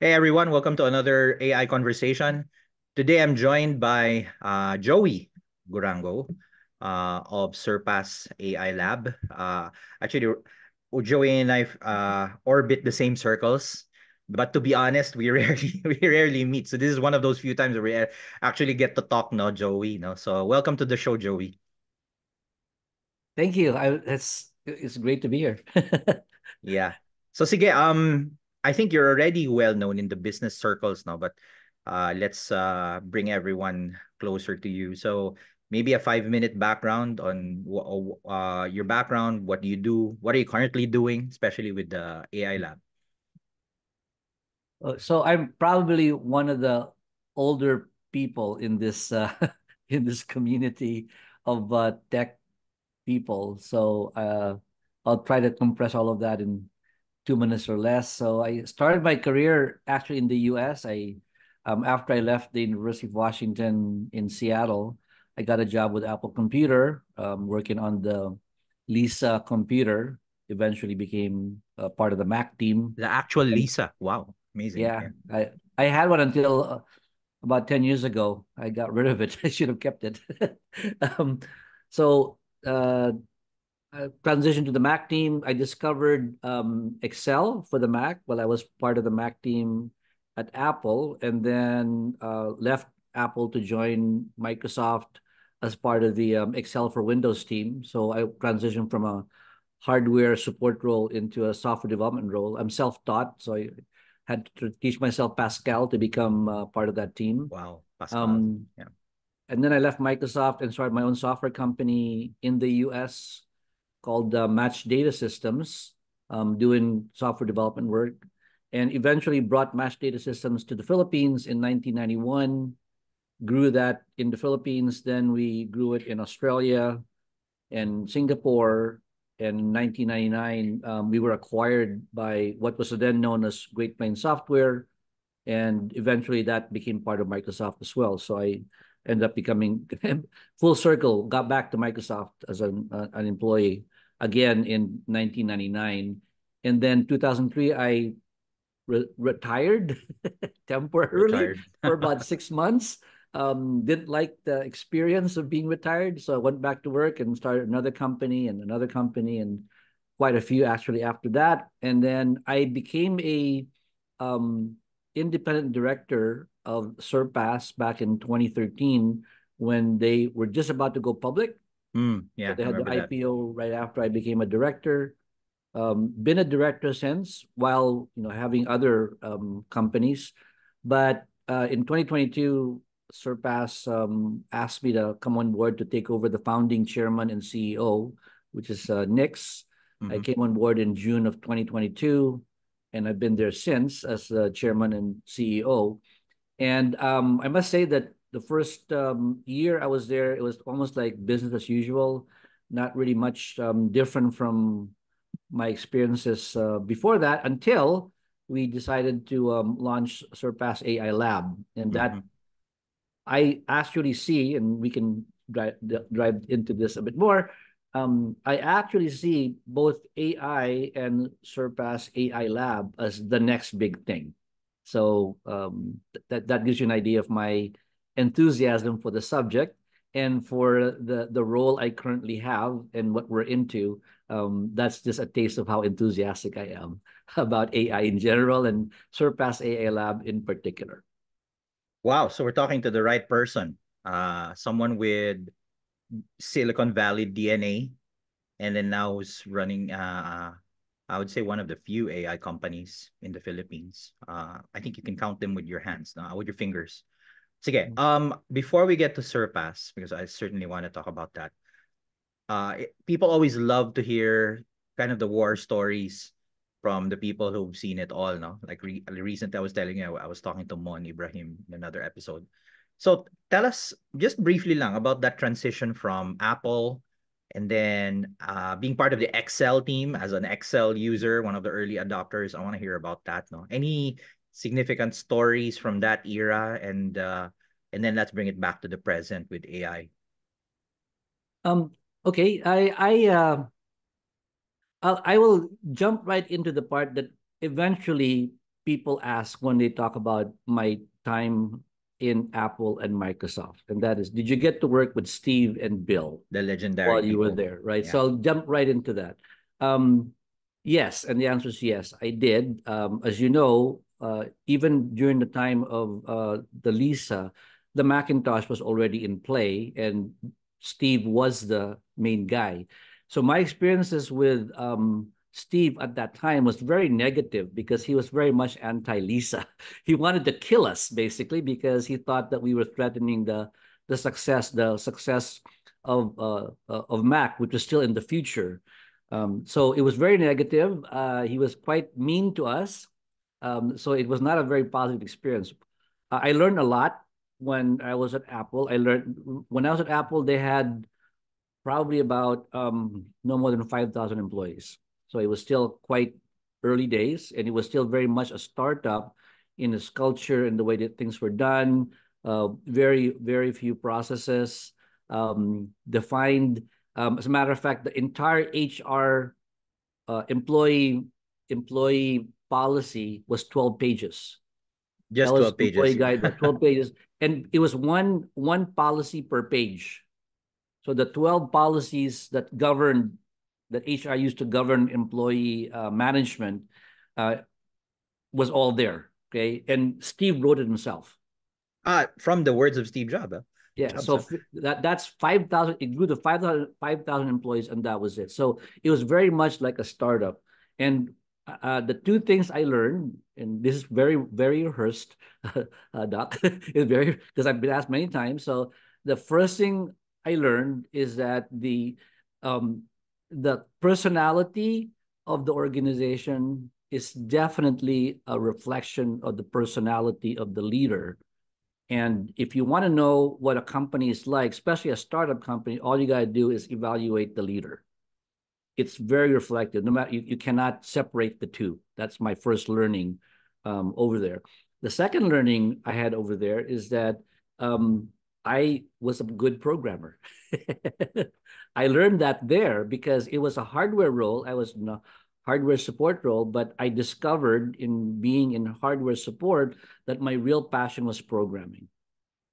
Hey everyone, welcome to another AI conversation. Today I'm joined by Joey Gurango of Surpass AI Lab. Actually, Joey and I orbit the same circles, but to be honest, we rarely we rarely meet. So this is one of those few times where we actually get to talk, no, Joey. No, so welcome to the show, Joey. Thank you. It's great to be here. Yeah. So sige, I think you're already well known in the business circles now, but let's bring everyone closer to you. So maybe a 5-minute background on your background, what do you do, what are you currently doing, especially with the AI lab? So I'm probably one of the older people in this in this community of tech people. I'll try to compress all of that in 2 minutes or less. So I started my career actually in the US. I After I left the University of Washington in Seattle, I got a job with Apple Computer, working on the Lisa computer. Eventually became part of the Mac team. The actual And Lisa. Wow, amazing. yeah, Yeah. I had one until about 10 years ago. I got rid of it. I should have kept it. um, so uh, I transitioned to the Mac team. I discovered Excel for the Mac while I was part of the Mac team at Apple, and then left Apple to join Microsoft as part of the Excel for Windows team. So I transitioned from a hardware support role into a software development role. I'm self-taught, so I had to teach myself Pascal to become part of that team. Wow, Pascal. Um, Yeah. and then I left Microsoft and started my own software company in the US called Match Data Systems, doing software development work, and eventually brought Match Data Systems to the Philippines in 1991. Grew that in the Philippines, then we grew it in Australia and Singapore. And in 1999, we were acquired by what was then known as Great Plains Software, and eventually that became part of Microsoft as well. So I ended up becoming full circle, got back to Microsoft as an employee again in 1999. And then 2003, I retired temporarily Retired. for about 6 months. Didn't like the experience of being retired. So I went back to work and started another company and quite a few actually after that. And then I became a um, independent director of Surpass back in 2013 when they were just about to go public. So Yeah, they I had the remember that. IPO right after I became a director. Been a director since, while having other companies, but in 2022, Surpass asked me to come on board to take over the founding chairman and CEO, which is Nick's. I Mm-hmm. came on board in June of 2022, and I've been there since as chairman and CEO. And I must say that the first year I was there, it was almost like business as usual, not really much different from my experiences before that, until we decided to launch Surpass AI Lab. And Mm-hmm. that I actually see, and we can drive into this a bit more. I actually see both AI and Surpass AI Lab as the next big thing. So that gives you an idea of my enthusiasm for the subject and for the role I currently have and what we're into. That's just a taste of how enthusiastic I am about AI in general and Surpass AI Lab in particular. Wow, so we're talking to the right person. Someone with Silicon Valley DNA, and then now is running I would say one of the few AI companies in the Philippines. I think you can count them with your hands, with your fingers. Sige, before we get to Surpass, because I certainly want to talk about that. People always love to hear kind of the war stories from the people who've seen it all, no? Like recently I was telling you, I was talking to Mon Ibrahim in another episode. So tell us just briefly lang about that transition from Apple and then being part of the Excel team as an Excel user, one of the early adopters. I want to hear about that, no? Any significant stories from that era and then let's bring it back to the present with AI. Um, okay, I will jump right into the part that eventually people ask when they talk about my time in Apple and Microsoft, and that is, did you get to work with Steve and Bill The legendary while you were people. there, right? Yeah. So I'll jump right into that. Um, yes, and the answer is yes, I did. As you know, even during the time of the Lisa, the Macintosh was already in play, and Steve was the main guy. So my experiences with Steve at that time was very negative because he was very much anti-Lisa. He wanted to kill us basically because he thought that we were threatening the success of Mac, which was still in the future. So it was very negative. He was quite mean to us. So it was not a very positive experience. I learned a lot when I was at Apple. I learned when I was at Apple, they had probably about no more than 5,000 employees. So it was still quite early days, and it was still very much a startup in its culture and the way that things were done. Very, very few processes defined. As a matter of fact, the entire HR employee policy was 12 pages. That Just was 12 employee pages. guide, 12 pages, and it was one policy per page. So the 12 policies that HR used to govern employee management uh, was all there. Okay. And Steve wrote it himself. From the words of Steve Jobs. Yeah. Jobs. So that's 5,000. It grew to 5,000 employees, and that was it. So it was very much like a startup. And the two things I learned, and this is very, very rehearsed, Doc, is very, because I've been asked many times. So the first thing I learned is that um, the personality of the organization is definitely a reflection of the personality of the leader. And if you want to know what a company is like, especially a startup company, all you got to do is evaluate the leader. It's very reflective. No matter you cannot separate the two. That's my first learning over there. The second learning I had over there is that I was a good programmer. I learned that there because it was a hardware role. I was in a hardware support role, but I discovered in being in hardware support that my real passion was programming.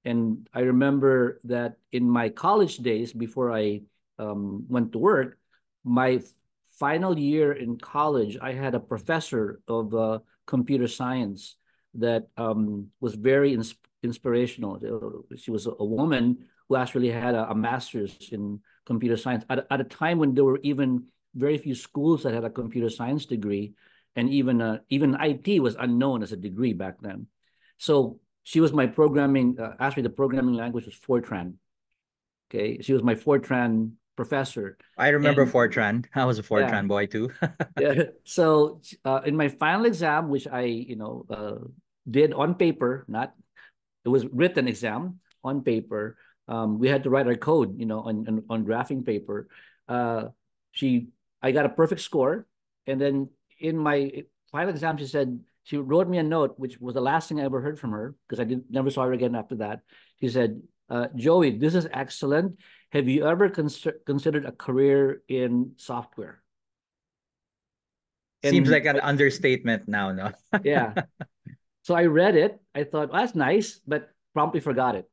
And I remember that in my college days, before I went to work, my final year in college, I had a professor of computer science that was very inspirational. She was a woman who actually had a master's in computer science at a time when there were even very few schools that had a computer science degree, and even IT was unknown as a degree back then. So she was my programming. Actually, the programming language was Fortran. Okay, she was my Fortran professor, I remember and Fortran. I was a yeah, Fortran boy too. yeah. So in my final exam, which I did on paper, not it was written exam on paper. We had to write our code, on graphing paper. Uh, she, I got a perfect score, and then in my final exam, she wrote me a note, which was the last thing I ever heard from her because I didn't never saw her again after that. She said, "Joey, this is excellent. Have you ever considered a career in software?" Seems And like an understatement now, no? yeah, so I read it. I thought, well, that's nice, but promptly forgot it.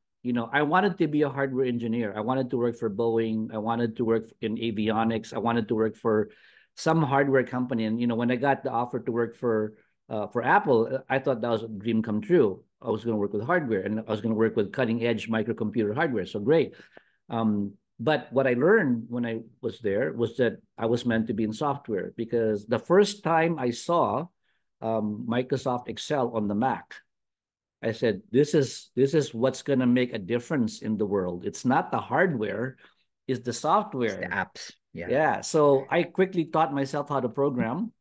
I wanted to be a hardware engineer. I wanted to work for Boeing. I wanted to work in avionics. I wanted to work for some hardware company. And when I got the offer to work for Apple, I thought that was a dream come true. I was going to work with hardware, and I was going to work with cutting edge microcomputer hardware. So great. But what I learned when I was there was that I was meant to be in software because the first time I saw Microsoft Excel on the Mac, I said, this is what's going to make a difference in the world. It's not the hardware, it's the It's the software. apps. Yeah. Yeah. So I quickly taught myself how to program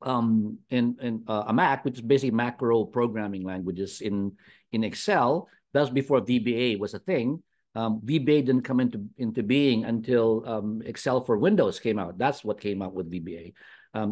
in a Mac, which is basically macro programming languages in Excel. That was before VBA was a thing. VBA didn't come into being until Excel for Windows came out. That's what came out with VBA.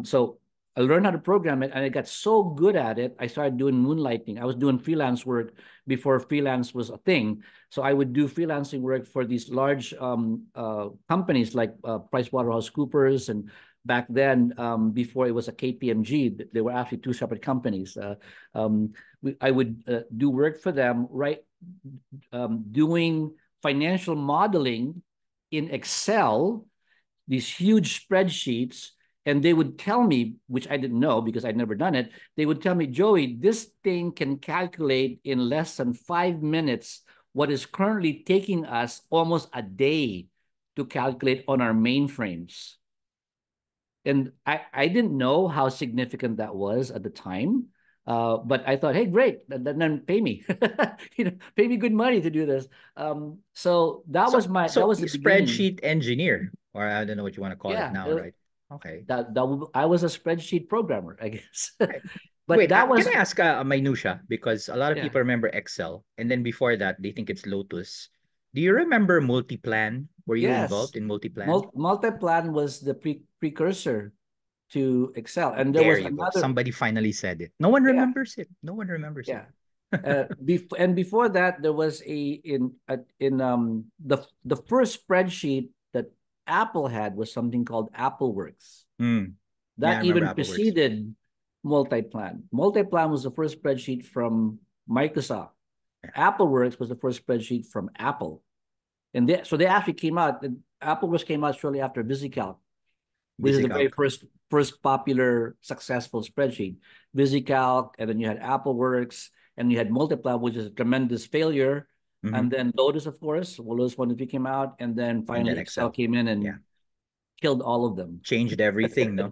So I learned how to program it, and I got so good at it. I started doing moonlighting. I was doing freelance work before freelance was a thing. So I would do freelancing work for these large companies like PricewaterhouseCoopers and back then, before it was a KPMG, they were actually two separate companies. I would do work for them, right? Doing financial modeling in Excel, these huge spreadsheets, and they would tell me, which I didn't know because I'd never done it, they would tell me, Joey, this thing can calculate in less than 5 minutes what is currently taking us almost a day to calculate on our mainframes. And I didn't know how significant that was at the time. But I thought, hey, great, then pay me, pay me good money to do this. So that So was the beginning. spreadsheet engineer, or I don't know what you want to call it Yeah, now, right? Okay. I was a spreadsheet programmer, I guess. Right. But Wait, that can was, I ask a minutia? Because a lot of yeah, people remember Excel, and then before that, they think it's Lotus. Do you remember Multiplan? Were you yes. involved in Multiplan? Multiplan was the precursor to Excel, and there There was you go. another. Somebody finally said it. No one Yeah, remembers it. No one remembers it. yeah. And before that, there was the first spreadsheet that Apple had was something called AppleWorks. Hmm. Yeah, I That remember even AppleWorks. preceded Multiplan. Multiplan was the first spreadsheet from Microsoft. Yeah. AppleWorks was the first spreadsheet from Apple. And they actually came out. AppleWorks came out shortly after VisiCalc, which is the very VisiCalc. first popular successful spreadsheet. VisiCalc, and then you had AppleWorks, and you had Multiply, which is a tremendous failure. Mm-hmm. And then Lotus, of course, Lotus 1 came out, and then And finally then Excel Excel. came in Yeah. and killed all of them. Changed everything, no?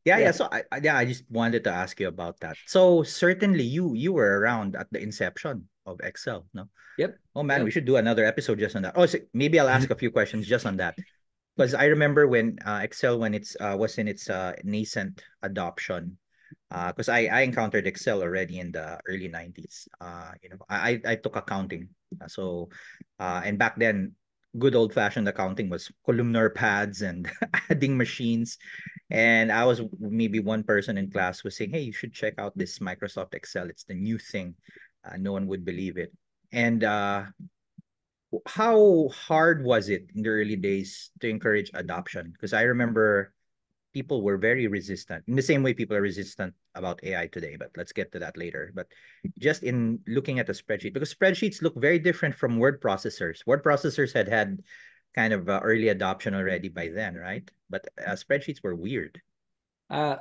Yeah, yeah. Yeah. So I just wanted to ask you about that. So certainly you were around at the inception of Excel, no? Yep. Oh man, we Yep. should do another episode just on that. Oh, so maybe I'll ask a few questions just on that. Because I remember when Excel when it's was in its nascent adoption. Because I encountered Excel already in the early 90s. I took accounting. And back then good old fashioned accounting was columnar pads and adding machines. And I was maybe one person in class was saying, "Hey, you should check out this Microsoft Excel. It's the new thing." No one would believe it. And how hard was it in the early days to encourage adoption? Because I remember people were very resistant in the same way people are resistant about AI today, but let's get to that later. But just in looking at a spreadsheet, because spreadsheets look very different from word processors. Word processors had kind of early adoption already by then, right? But spreadsheets were weird. Uh,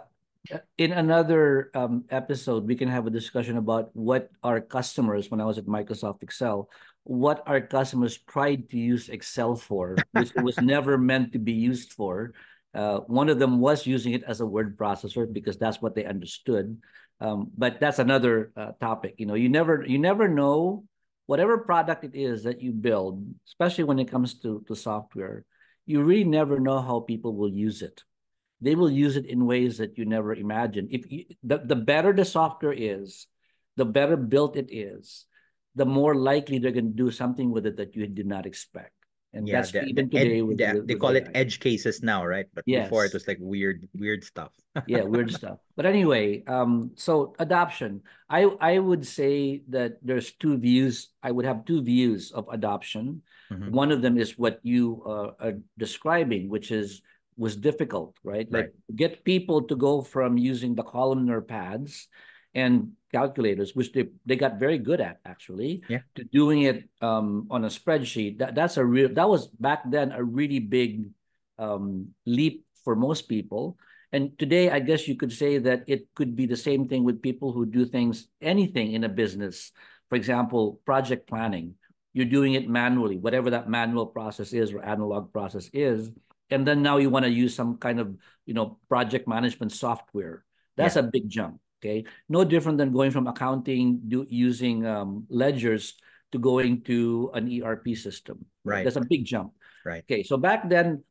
in another episode, we can have a discussion about what our customers, when I was at Microsoft Excel, what our customers tried to use Excel for, which it was never meant to be used for. One of them was using it as a word processor because that's what they understood. But that's another topic. You never know whatever product it is that you build, especially when it comes to software. You really never know how people will use it. They will use it in ways that you never imagined. The better the software is, the better built it is, the more likely they're going to do something with it that you did not expect. And Yeah, that's even today with they with call it AI. edge cases now, right? But before it Yes. was like weird stuff. Yeah, weird stuff. But anyway, so adoption. I would say that there's two views. I would have two views of adoption. Mhm. One of them is what you are describing, which was difficult, right? Right. Like get people to go from using the columnar pads and calculators, which they got very good at actually, Yeah. to doing it on a spreadsheet. That was back then a really big leap for most people. And today, I guess you could say that it could be the same thing with people who do anything in a business. For example, project planning. You're doing it manually, whatever that manual process is or analog process is. And then now you want to use some kind of, project management software. That's Yeah. a big jump. Okay. No different than going from accounting, using ledgers to going to an ERP system, right? Right. That's a big jump. Right. Okay. So back then,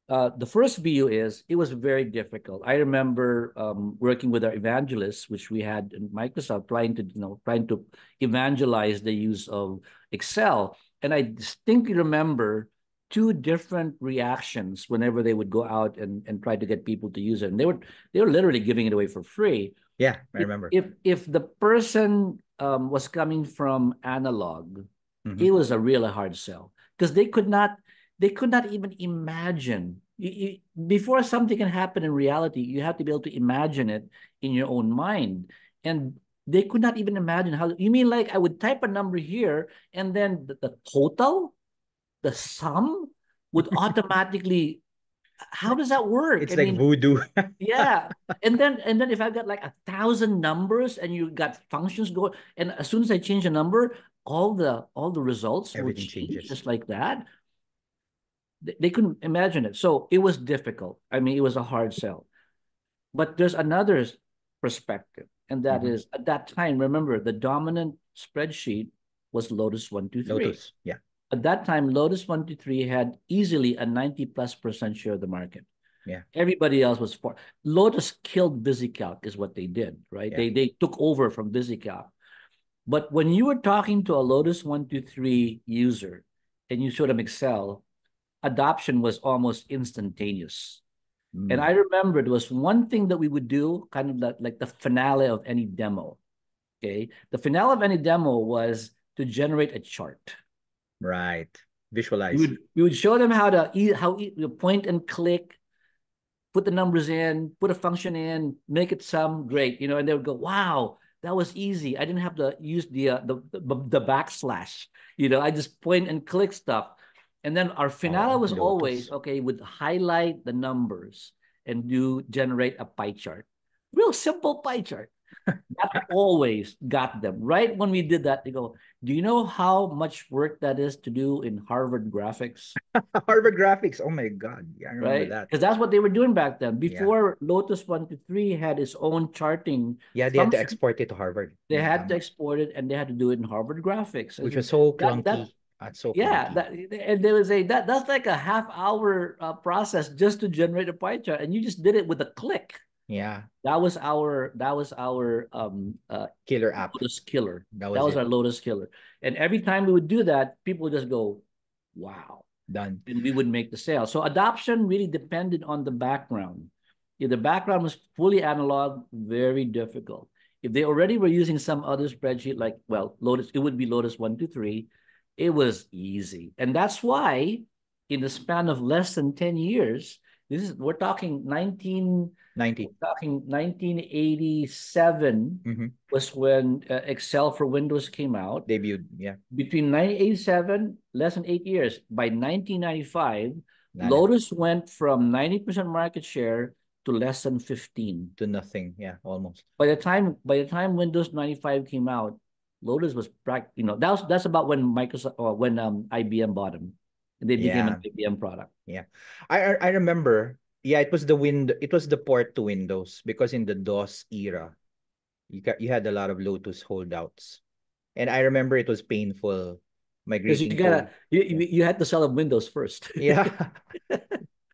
the first view is it was very difficult. I remember working with our evangelists, which we had in Microsoft, trying to evangelize the use of Excel, and I distinctly remember two different reactions whenever they would go out and try to get people to use it. And they were literally giving it away for free. Yeah, I If remember. if the person was coming from analog, Hmm. it was a really hard sell because they could not even imagine before something can happen in reality, you have to be able to imagine it in your own mind. And they could not even imagine how. You mean like I would type a number here, and then the total, the sum would automatically. How does that work? It's I like mean, voodoo. yeah. And then if I got like 1,000 numbers and you got functions going, and as soon as I change a number, all the results will Everything change changes. just like that. They couldn't imagine it. So it was difficult. I mean, it was a hard sell. But there's another perspective, and that Hmm. is at that time, remember, the dominant spreadsheet was Lotus 123. Lotus. Yeah. At that time, Lotus 123 had easily a 90+% share of the market. Yeah. Everybody else was for Lotus killed VisiCalc is what they did, right? Yeah. They took over from VisiCalc. But when you were talking to a Lotus 123 user and you showed them Excel, adoption was almost instantaneous. And Mm. I remember there was one thing that we would do, kind of like the finale of any demo. Okay. The finale of any demo was to generate a chart. Right. We Visualize. would we would show them how point and click, put the numbers in, put a function in, make it sum, great, and they would go, wow, that was easy. I didn't have to use the backslash. I just point and click stuff. And then our finale Oh, was always, Lotus. okay, would highlight the numbers and do generate a pie chart. Real simple pie chart. That always got them. Right when we did that, they go, do you know how much work that is to do in Harvard graphics? Harvard graphics. Oh my God. Yeah, I remember Right? that. Because that's what they were doing back then. Yeah. Before Lotus 123 had its own charting Yeah, they had to function, export it to Harvard. they Yeah, had to tama. export it and they had to do it in Harvard graphics. Which was so That clunky. That's so yeah, clunky. and they would say that's like a half-hour process just to generate a pie chart, and you just did it with a click. Yeah. That was our Killer app. Lotus killer. That That was was it. our Lotus killer. And every time we would do that, people would just go, "Wow." Done. And we would make the sale. So adoption really depended on the background. If the background was fully analog, very difficult. If they already were using some other spreadsheet, like, well, Lotus, it would be Lotus 123, it was easy. And that's why in the span of less than 10 years, we're talking 90. 1987 Mm-hmm. was when Excel for Windows came out. Debuted. Yeah. Between 1987, less than 8 years, by 1995, Nada. Lotus went from 90% market share to less than 15. To nothing. Yeah, almost. By the time Windows 95 came out, Lotus was that's about when Microsoft or when IBM bought them. And they became an Yeah. IBM product. Yeah. I remember. Yeah, it was the port to Windows because in the DOS era, you had a lot of Lotus holdouts. And I remember it was painful Because you migrating gotta to you, yeah. you had to sell them Windows first. Yeah.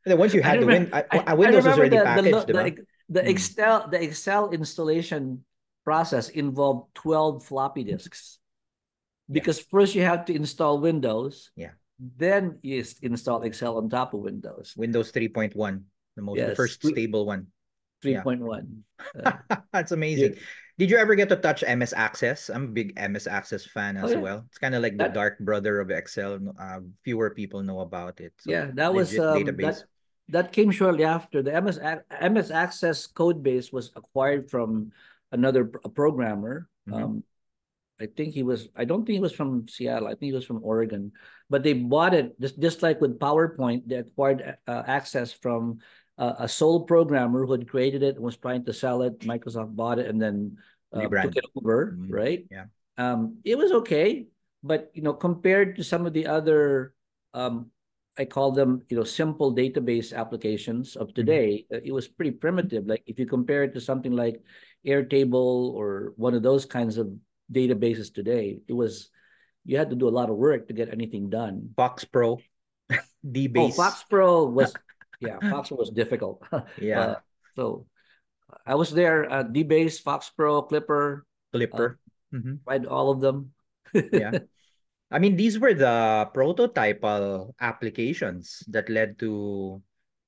And then once you I had the remember I Windows was remember already the packaged, diba? the Mm. Excel installation process involved 12 floppy disks Yeah. because first you have to install Windows, Yeah. then you install Excel on top of Windows. Windows 3.1, the Yes, first stable one. Yeah. 3.1. Uh, That's amazing. you, Did you ever get to touch MS Access? I'm a big MS Access fan oh as yeah, well. It's kind of like the that dark brother of Excel. Fewer people know about it. So yeah, that was legit database. that came shortly after the MS Access code base was acquired from another programmer. Hmm. I don't think he was from Seattle. I think he was from Oregon. But they bought it just like with PowerPoint. They acquired access from a sole programmer who had created it and was trying to sell it. Microsoft bought it and then took Rebrand. it over, Mm. right? Yeah. It was okay, but compared to some of the other, um, I call them, simple database applications of Hmm. today, it was pretty primitive. Like if you compare it to something like Airtable or one of those kinds of databases today, you had to do a lot of work to get anything done. Fox Pro, Oh, DBase. Fox Pro was, yeah, Fox Pro was difficult. Yeah. So I was there, DBase, Fox Pro, Clipper, uh, Clipper. Hmm. tried all of them. Yeah. I mean, these were the prototypal applications that led to,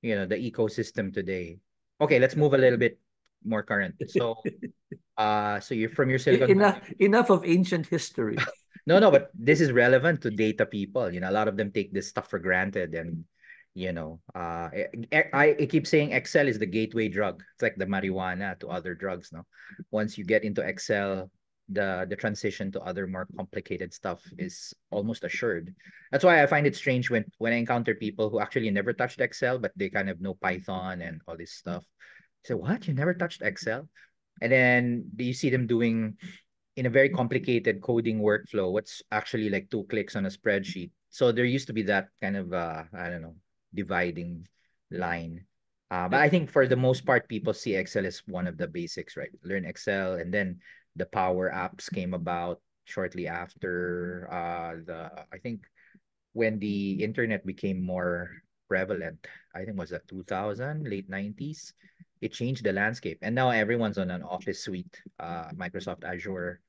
the ecosystem today. Okay, let's move a little bit more current. So you're from your Silicon Enough, Valley. enough of ancient history. No, no, but this is relevant to data people. A lot of them take this stuff for granted, and I keep saying Excel is the gateway drug. It's like the marijuana to other drugs. No, once you get into Excel, the transition to other more complicated stuff is almost assured. That's why I find it strange when I encounter people who actually never touched Excel, but they kind of know Python and all this stuff. So what? You never touched Excel? And then you see them doing in a very complicated coding workflow what's actually like two clicks on a spreadsheet. So there used to be that kind of I don't know, dividing line. But Yep. I think for the most part, people see Excel as one of the basics, right? Learn Excel, and then the Power Apps came about shortly after the I think when the internet became more prevalent. I think was that 2000, late 90s. It changed the landscape, and now everyone's on an Office suite, Microsoft Azure.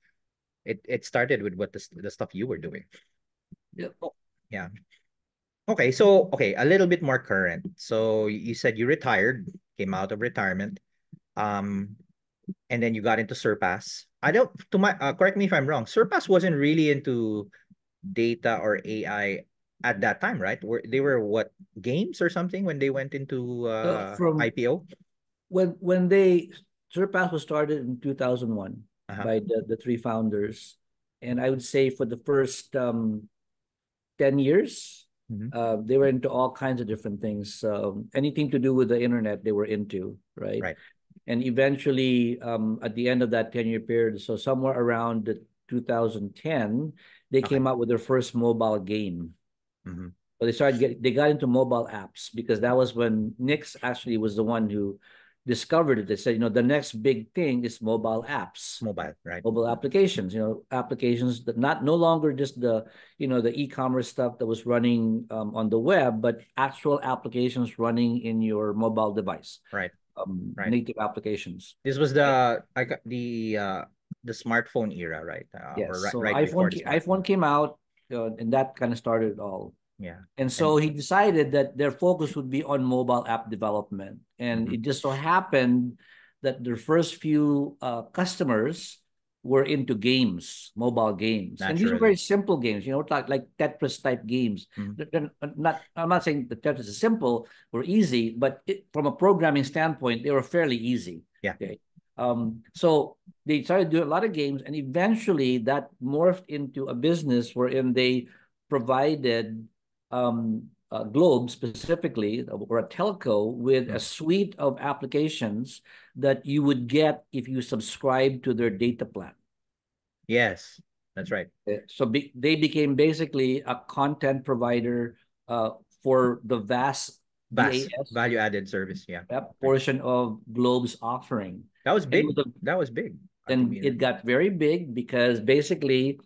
It started with what the stuff you were doing. Yep. Oh, yeah. Okay, so a little bit more current. So you said you retired, came out of retirement, um, and then you got into Surpass. I don't to my correct me if I'm wrong. Surpass wasn't really into data or AI at that time, right? They were what, games or something when they went into From IPO? when they Surpass was started in 2001 Uh-huh. by the three founders, and I would say for the first 10 years, Hmm. they were into all kinds of different things. Anything to do with the internet, they were into, right? Right. And eventually, at the end of that 10-year period, so somewhere around the 2010, they Okay. came out with their first mobile game. Hmm. But they got into mobile apps because that was when Nix actually was the one who discovered it. They said, the next big thing is mobile apps, Mobile, right? mobile applications, applications that not no longer just the e-commerce stuff that was running on the web, but actual applications running in your mobile device, Right. Right. native applications. This was the smartphone era, right? Or Yes. So right before the smartphone. iPhone came out, and that kind of started it all. Yeah. And And so he decided that their focus would be on mobile app development. And mhm, it just so happened that their first few customers were into games, mobile games. And these were very naturally. simple games, like Tetris type games. Mhm. I'm not saying the Tetris is simple or easy, but from a programming standpoint, they were fairly easy. Yeah. Okay. So they started doing a lot of games, and eventually that morphed into a business wherein they provided Globe specifically, or a telco, with a Mm. suite of applications that you would get if you subscribe to their data plan. Yes, that's right. So they became basically a content provider uh, for the vast VAS, VAS value added service. Yeah. Right. portion of Globe's offering. That was And it was big. That was big. To and be it got very big because basically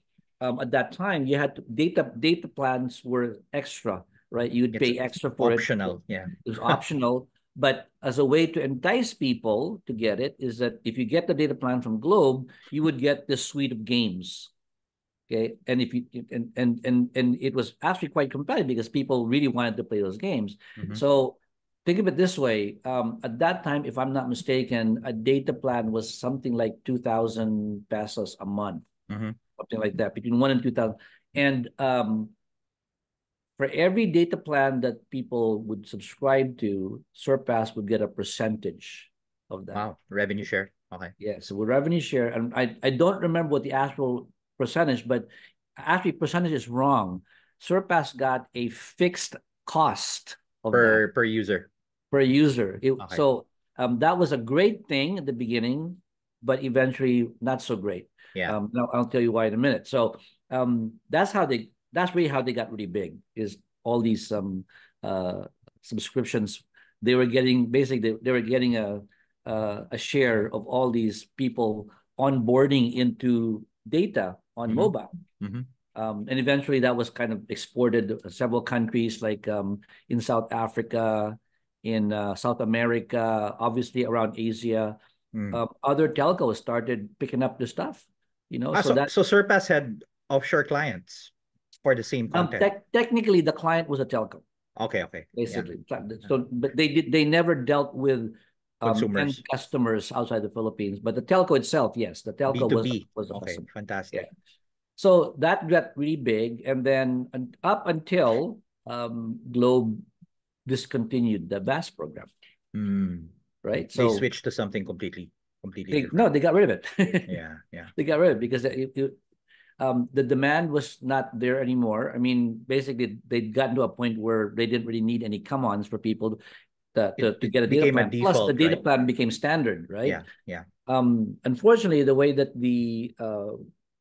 at that time you had data plans were extra, right? You'd it's pay extra for it. optional. Yeah. It was optional, but as a way to entice people to get it is that if you get the data plan from Globe, you would get this suite of games. Okay, and if you and it was actually quite competitive because people really wanted to play those games. Hmm. So think of it this way: at that time, if I'm not mistaken, a data plan was something like 2,000 pesos a month, Hmm. something like that, between 1 and 2,000. And for every data plan that people would subscribe to, Surpass would get a percentage of that. Wow. Revenue share. Okay. Yeah, so with revenue share, and I don't remember what the actual percentage, but actually percentage is wrong. Surpass got a fixed cost of that Per user. per user. Okay. So that was a great thing at the beginning, but eventually not so great. Yeah. Now I'll tell you why in a minute. So that's really how they got really big, is all these subscriptions. They were getting basically they were getting a share of all these people onboarding into data on Hmm. mobile. Hmm. And eventually that was kind of exported to several countries, like in South Africa, in South America, obviously around Asia. Mm. Other telcos started picking up the stuff, so So that Surpass had offshore clients for the same content. technically the client was a telco, Okay. Okay. Yeah. basically. So, but they never dealt with end Consumers. customers outside the Philippines. But the telco itself, yes, the telco was B2B. was a Okay. customer. Yeah. Fantastic. So that got really big, and then up until Globe discontinued the BAS program, Mm. right? They So switched to something completely no, different. they got rid of it. Yeah, yeah. They got rid of it because the demand was not there anymore. I mean, basically, they'd gotten to a point where they didn't really need any come-ons for people to It get a data became a plan. Plus, the default, data right? plan became standard, right? Yeah, yeah. Unfortunately, the way that the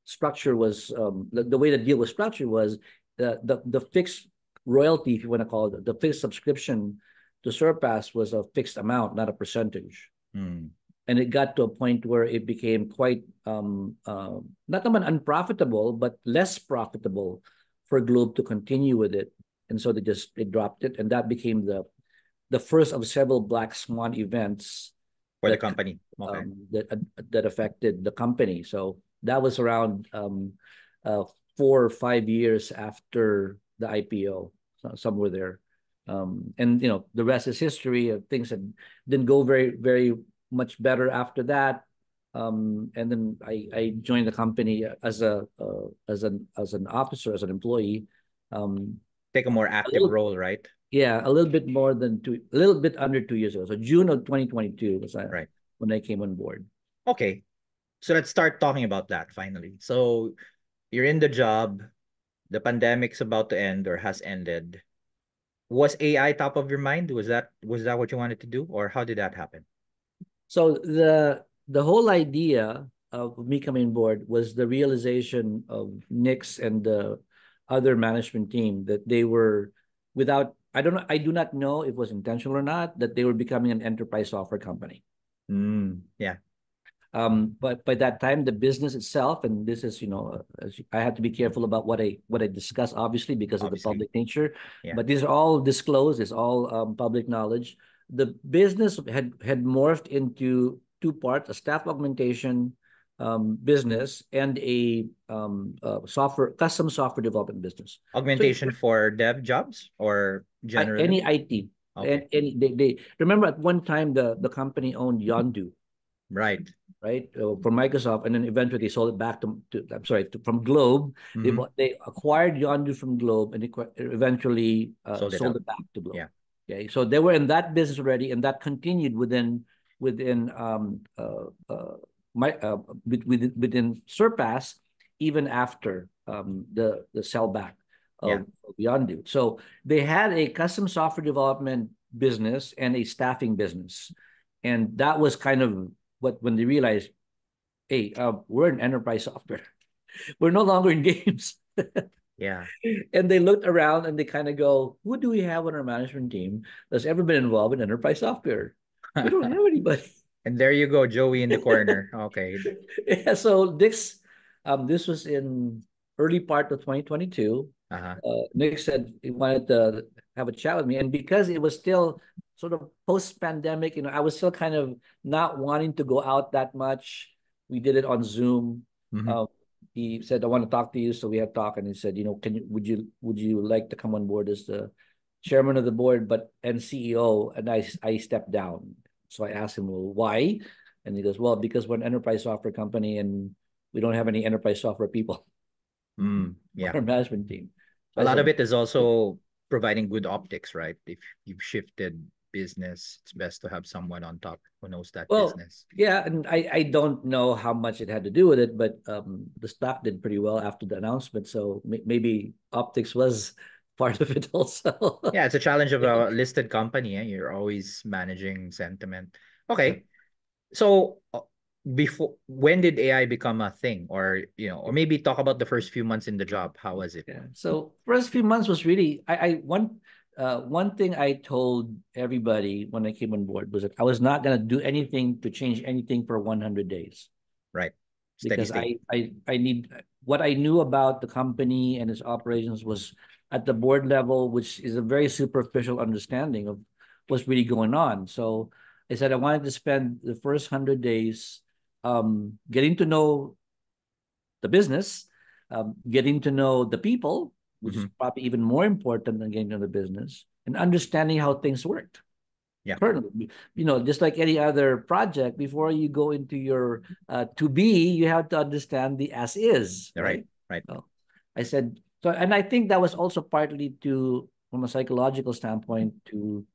structure was, the way the deal was structured was the fixed royalty, if you want to call it, the fixed subscription to Surpass was a fixed amount, not a percentage. Mm. And it got to a point where it became quite not naman unprofitable, but less profitable for Globe to continue with it. And so they dropped it, and that became the first of several black swan events For the that company. Okay. that affected the company. So that was around 4 or 5 years after the IPO, somewhere there. And the rest is history. Things that didn't go very much better after that. And then I joined the company as an officer, as an employee. Um, Take a more a active little role, right? Yeah, a little bit more than a little bit under 2 years ago. So June of 2022 was Right. when I came on board. Okay. So let's start talking about that finally. So you're in the job, the pandemic's about to end or has ended. Was AI top of your mind? Was that what you wanted to do, or how did that happen? So the whole idea of me coming on board was the realization of Nick's and the other management team that they were without I do not know if it was intentional or not that they were becoming an enterprise software company. Yeah, But by that time, the business itself, and this is, I have to be careful about what I discuss, obviously, because of the obviously. public nature. Yeah. But these are all disclosed. It's all public knowledge. The business had morphed into two parts: a staff augmentation business and a custom software development business. So Augmentation for dev jobs or generally? any IT, Okay. and any they remember at one time the company owned Yondu, Right. right? From Microsoft, and then eventually they sold it back I'm sorry, from Globe. Mm-hmm. They acquired Yondu from Globe, and they eventually Sold it sold out. it back to Globe. Yeah. Okay, so they were in that business already, and that continued within my within Surpass even after the sellback Yeah. of Yondu. So they had a custom software development business and a staffing business, and that was kind of what when they realized, hey, we're an enterprise software. We're no longer in games. Yeah. And they looked around and they kind of go, who do we have on our management team that's ever been involved in enterprise software? We don't have anybody. And there you go, Joey in the corner. Okay. Yeah, so this was in early part of 2022. Uh-huh. Nick said he wanted to have a chat with me, and because it was still sort of post-pandemic, I was still kind of not wanting to go out that much. We did it on Zoom. Mm-hmm. Uh, he said, "I want to talk to you," so we had talk, and he said, "Can you would you like to come on board as the chairman of the board, but and CEO?" And I stepped down. So I asked him, "Well, why?" And he goes, "Well, because we're an enterprise software company, and we don't have any enterprise software people on Yeah. our management team." So A I lot of said, it is also providing good optics, right? If you've shifted business, it's best to have someone on top who knows that well, business. yeah, and I don't know how much it had to do with it, but the stock did pretty well after the announcement, so maybe optics was part of it also. Yeah, it's a challenge of a listed company. You're always managing sentiment. Yeah. Okay. So before when did AI become a thing, or maybe talk about the first few months in the job. How was it? Yeah. So first few months was really I one thing I told everybody when I came on board was that I was not gonna do anything to change anything for 100 days, Right. Steady because state. I need what I knew about the company and its operations was at the board level, which is a very superficial understanding of what's really going on. So I said I wanted to spend the first 100 days getting to know the business, getting to know the people, which is Mm-hmm. probably even more important than getting to know the business, and understanding how things worked Yeah. currently. Just like any other project, before you go into your to be, you have to understand the as is, Right. right? Right. So I said so, and I think that was also partly to from a psychological standpoint to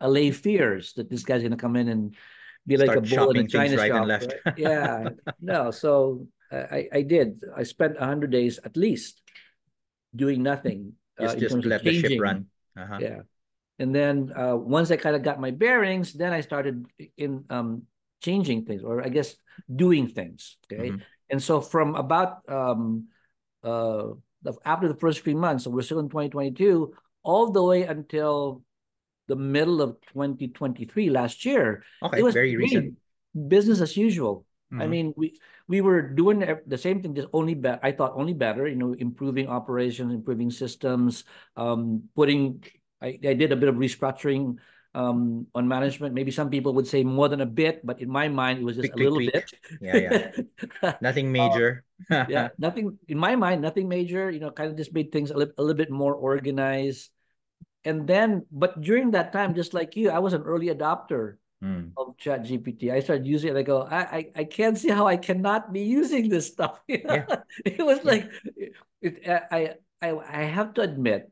allay fears that this guy's going to come in and be like a Start bull in a shopping things china right and shop, left. right? Yeah, no. So I did. I spent 100 days at least doing nothing in Just terms of let the ship changing. run. Uh-huh. Yeah, and then once I kind of got my bearings, then I started in changing things, or I guess doing things. Okay, Mm-hmm. and so from about after the first 3 months, so we're still in 2022, all the way until the middle of 2023 last year, it Okay, was very recent. really business as usual. I Mm-hmm. mean, we were doing the same thing, just only better. I thought only better, improving operations, improving systems, putting. I did a bit of restructuring on management. Maybe some people would say more than a bit, but in my mind, it was just Tweak, a tweak, little tweak. bit. Yeah, yeah. Nothing major. Yeah, nothing in my mind, nothing major. Kind of just made things a little bit more organized. And then, but during that time, just like you, I was an early adopter Mm. of Chat GPT. I started using it. I go, I can't see how I cannot be using this stuff. Yeah, It was yeah. like, I have to admit,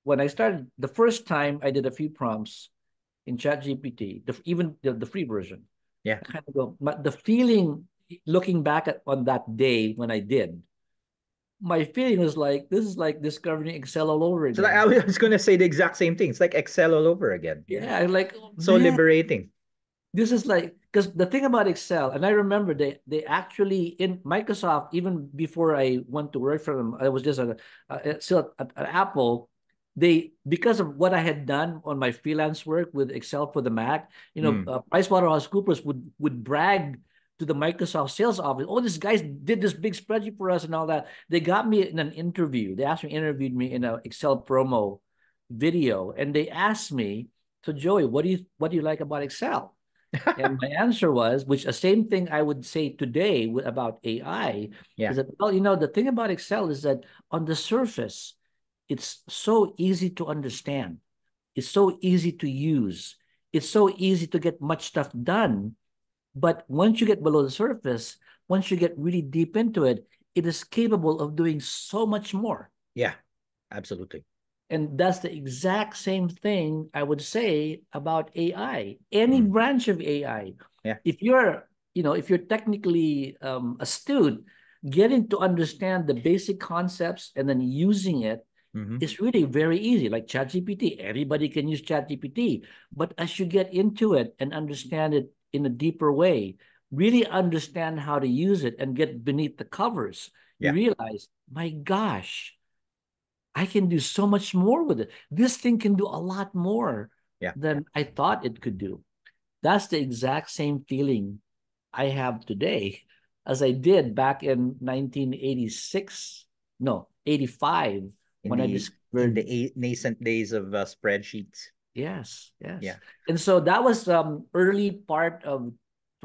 when I started the first time, I did a few prompts in Chat GPT, even the free version. Yeah. I kind of go, but the feeling, looking back on that day when I did, my feeling was like, this is like discovering Excel all over So like, again. I was gonna say the exact same thing. It's like Excel all over again. Yeah. Yeah, like, oh, So man, liberating. this is like, because the thing about Excel, and I remember they actually in Microsoft, even before I went to work for them, I was just still at Apple. They, because of what I had done on my freelance work with Excel for the Mac, Mm. PricewaterhouseCoopers would brag to the Microsoft sales office, "Oh, this guys did this big spreadsheet for us and all that." They got me in an interview. They actually interviewed me in an Excel promo video, and they asked me, "So Joey, what do you like about Excel?" And my answer was, which the same thing I would say today about AI, is Yeah. that, well, the thing about Excel is that on the surface, it's so easy to understand. It's so easy to use. It's so easy to get much stuff done. But once you get below the surface, once you get really deep into it, it is capable of doing so much more. Yeah. Absolutely. And that's the exact same thing I would say about AI, any Mm. branch of AI. Yeah. If you're technically astute, getting to understand the basic concepts and then using it Mm-hmm. is really very easy. Like ChatGPT, everybody can use ChatGPT. But as you get into it and understand it in a deeper way, really understand how to use it and get beneath the covers, you Yeah. realize, my gosh, I can do so much more with it. This thing can do a lot more Yeah. than I thought it could do. That's the exact same feeling I have today as I did back in 1986, no, 85, In when I the discovered. nascent days of spreadsheets. Yes, Yeah. yes. And so that was early part of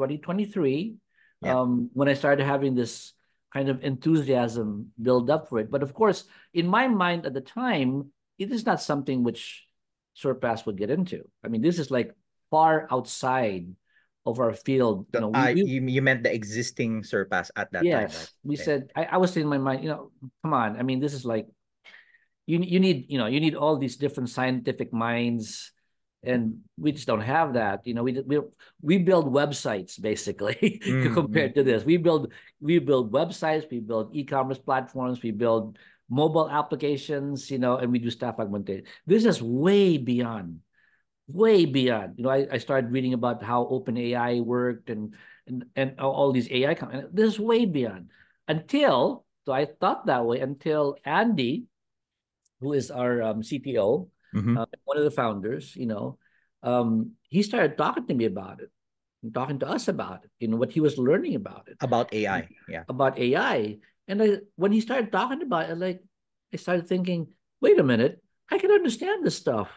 2023, Yeah. when I started having this kind of enthusiasm build up for it. But of course, in my mind at the time, it is not something which Surpass would get into. I mean, this is like far outside of our field. So you meant the existing Surpass at that time, right? Yes, we Yeah. said, I was saying in my mind, come on. I mean, this is like, you need all these different scientific minds, and we just don't have that. We build websites basically Mm-hmm. compared to this. We build websites, we build e-commerce platforms, we build mobile applications, and we do staff augmentation. This is way beyond. I started reading about how OpenAI worked, and all these AI companies. This is way beyond. So I thought that way until Andy, who is our CTO, Mm-hmm. one of the founders, he started talking to me about it, and talking to us about it, what he was learning about it, About AI. Yeah. about AI. And when he started talking about it, like, I started thinking, wait a minute, I can understand this stuff.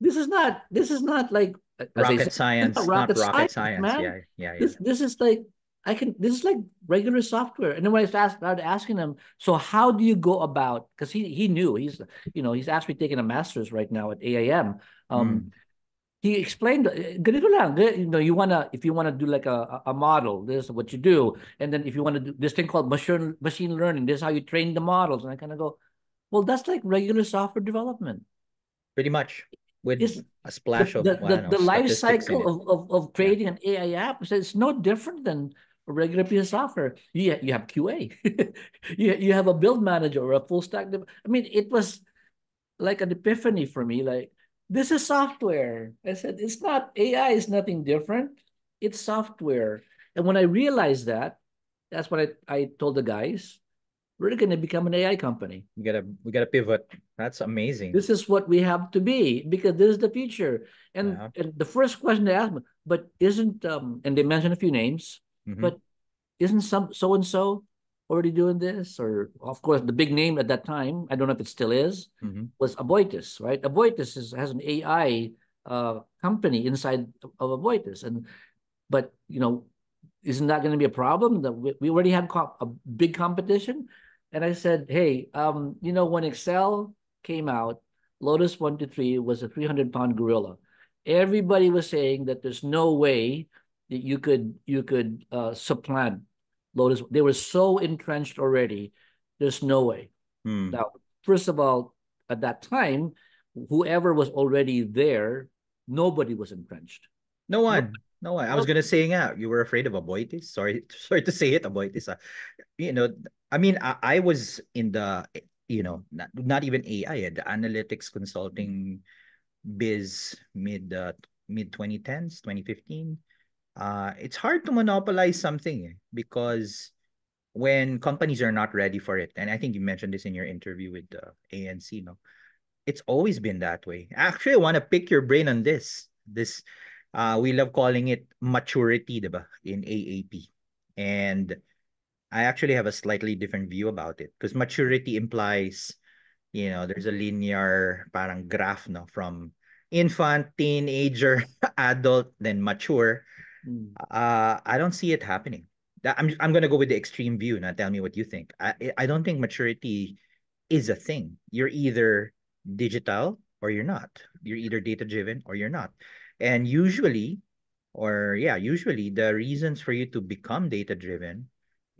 This is not like, as I Rocket said, it's not science, not rocket rocket science, science. man. Yeah. Yeah. Yeah. This is like, this is like regular software. And then when started asking him, so how do you go about, because he knew, he's actually taking a master's right now at AIM. Mm. He explained, ganito lang, if you wanna do like a model, this is what you do. And then if you want to do this thing called machine learning, this is how you train the models. And I kind of go, Well, that's like regular software development. Pretty much with Is a splash of, I don't know, the life statistics in cycle it. of Yeah. creating an AI app is it's no different than a regular piece of software. You have QA, you have a build manager or a full stack. I mean, it was like an epiphany for me. Like, this is software. I said it's not AI. Is nothing different. It's software. And when I realized that, that's what I told the guys. We're going to become an AI company. We gotta pivot. That's amazing. This is what we have to be because this is the future. Yeah. And the first question they asked me, but isn't and they mentioned a few names, Mm-hmm. but isn't some so and so already doing this? Or of course, the big name at that time, I don't know if it still is, Mm-hmm. was Aboitis, right? Aboitis has an AI company inside of Aboitis, and but isn't that going to be a problem? That we already have a big competition. And I said, hey, when Excel came out, Lotus 1 to 3 was a 300-pound gorilla. Everybody was saying that there's no way that you could supplant Lotus. They were so entrenched already. There's no way. Hmm. Now, first of all, at that time, whoever was already there, nobody was entrenched. No No, one. No one. I was no. gonna say, yeah, you were afraid of Aboitiz. Sorry, sorry to say it, Aboitiz. You know, I mean, I was in the, not even AI, the analytics consulting biz mid 2010s, 2015. It's hard to monopolize something because when companies are not ready for it, and I think you mentioned this in your interview with ANC, no, it's always been that way. Actually, I want to pick your brain on this. We love calling it maturity, diba, in AAP. And I actually have a slightly different view about it because maturity implies, there's a linear parang graph, no, from infant, teenager, adult, then mature. Mm. I don't see it happening. I'm gonna go with the extreme view. Now tell me what you think. I don't think maturity is a thing. You're either digital or you're not. You're either data driven or you're not. And usually the reasons for you to become data driven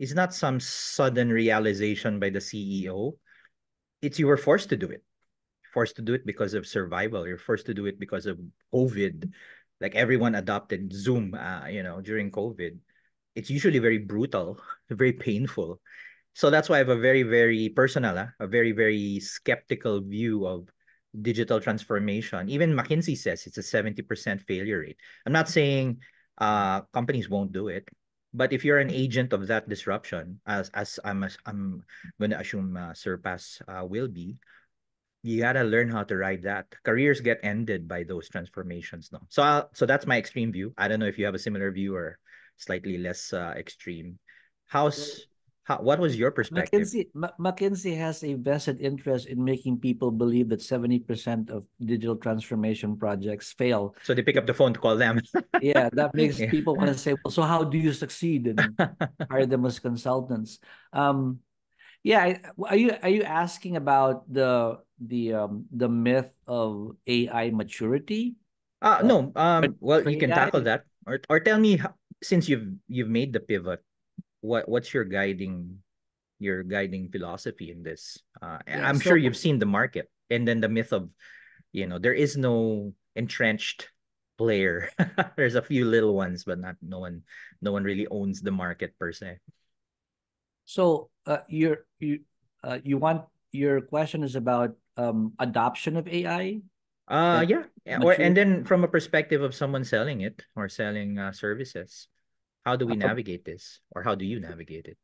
is not some sudden realization by the CEO. It's you were forced to do it because of survival. You're forced to do it because of COVID. Like everyone adopted Zoom, during COVID. It's usually very brutal, very painful. So that's why I have a very, very personal, a very, very skeptical view of digital transformation. Even McKinsey says it's a 70% failure rate. I'm not saying companies won't do it, but if you're an agent of that disruption, as I'm going to assume Surpass will be, you gotta learn how to ride that. Careers get ended by those transformations, no. So that's my extreme view. I don't know if you have a similar view or slightly less extreme. Well, How's how? What was your perspective? McKinsey has a vested interest in making people believe that 70% of digital transformation projects fail. So they pick up the phone to call them. Yeah, that makes Yeah. people want to say, well, so how do you succeed and hire them as consultants? Um, yeah, are you asking about the myth of AI maturity? Uh, No. Well, for you can AI, tackle that, or tell me since you've made the pivot, what's your guiding philosophy in this? yeah. I'm sure So you've seen the market and then the myth of, there is no entrenched player. There's a few little ones, but not no one really owns the market per se. you want your question is about adoption of AI and Yeah, yeah, or and maturity. then from a perspective of someone selling it or selling services, how do we Um, navigate this, or how do you navigate it?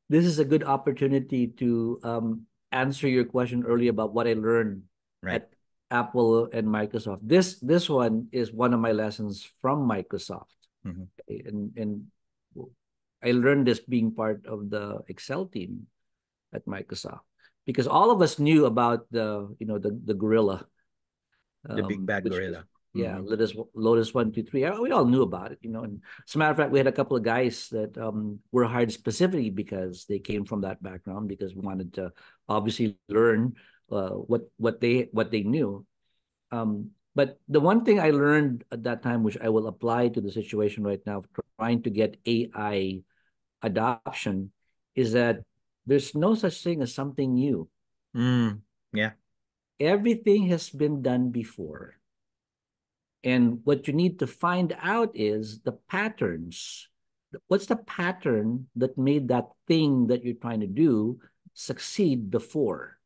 this is a good opportunity to answer your question earlier about what I learned Right. at Apple and Microsoft. This one is one of my lessons from Microsoft, Mm-hmm. okay? And I learned this being part of the Excel team at Microsoft because all of us knew about the gorilla, The big bad which was gorilla. yeah, Mm-hmm. Lotus 1 2 3. We all knew about it, and as a matter of fact, we had a couple of guys that were hired specifically because they came from that background because we wanted to obviously learn what they knew. But the one thing I learned at that time, which I will apply to the situation right now, trying to get AI adoption, is that There's no such thing as something new. Mm. Yeah. Everything has been done before. And what you need to find out is the patterns. What's the pattern that made that thing that you're trying to do succeed before?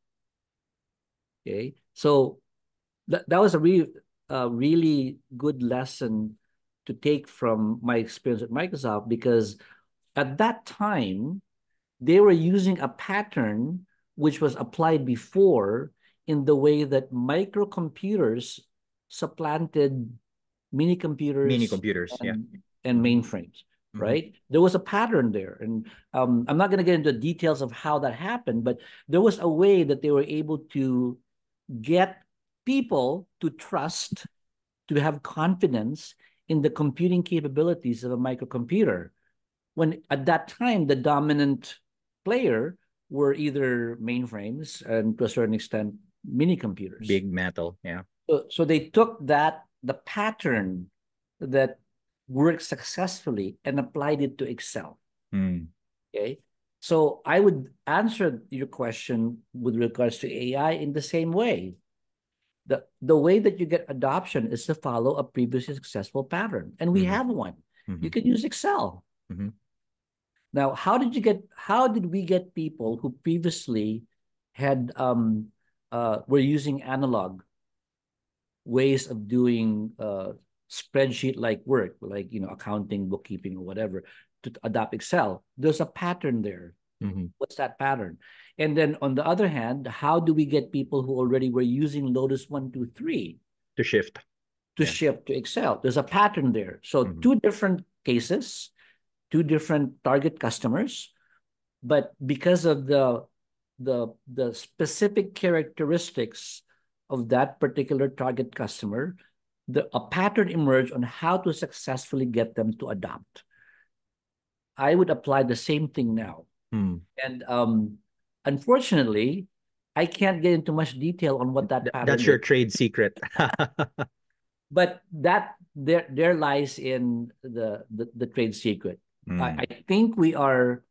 Okay. So that was a really good lesson to take from my experience at Microsoft, because at that time they were using a pattern which was applied before in the way that microcomputers supplanted mini Mini computers computers. Yeah. and Mm-hmm. mainframes, Mm-hmm. right? There was a pattern there. And I'm not going to get into the details of how that happened, but there was a way that they were able to get people to trust, to have confidence in the computing capabilities of a microcomputer, when at that time the dominant player were either mainframes and to a certain extent mini computers. Big metal. Yeah. So they took the pattern that worked successfully and applied it to Excel. Mm. Okay. So I would answer your question with regards to AI in the same way. The way that you get adoption is to follow a previously successful pattern. And we Mm-hmm. have one. Mm-hmm. You can use Excel. Mm-hmm. Now, how did we get people who previously had were using analog ways of doing spreadsheet like work, like accounting, bookkeeping, or whatever, to adopt Excel? There's a pattern there. Mm-hmm. What's that pattern? And then on the other hand, how do we get people who already were using Lotus 1, 2, 3 To shift. to Yeah. shift to Excel? There's a pattern there. So Mm-hmm. two different cases, two different target customers, but because of the specific characteristics of that particular target customer, a pattern emerged on how to successfully get them to adopt. I would apply the same thing now. Mm. And unfortunately, I can't get into much detail on what that That's pattern your is. trade secret. But that there lies in the trade secret. I Mm. think we are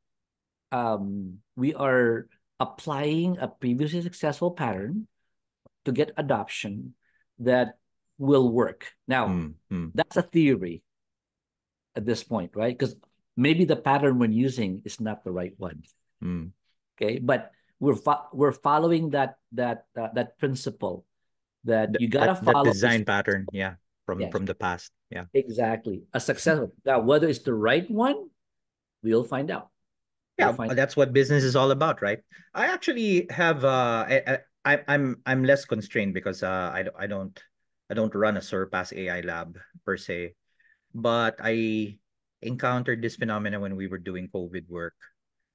applying a previously successful pattern to get adoption that will work. Now, Mm. Mm. that's a theory at this point, right? Because maybe the pattern we're using is not the right one. Mm. Okay, but we're following that principle that you gotta That follow this. design pattern, yeah, Yes, from the past. Yeah. exactly. A successful. Now, whether it's the right one, we'll find out. We'll Yeah, find. that's what business is all about, right? I actually have I'm less constrained because I don't run a Surpass AI lab per se, but I encountered this phenomenon when we were doing COVID work,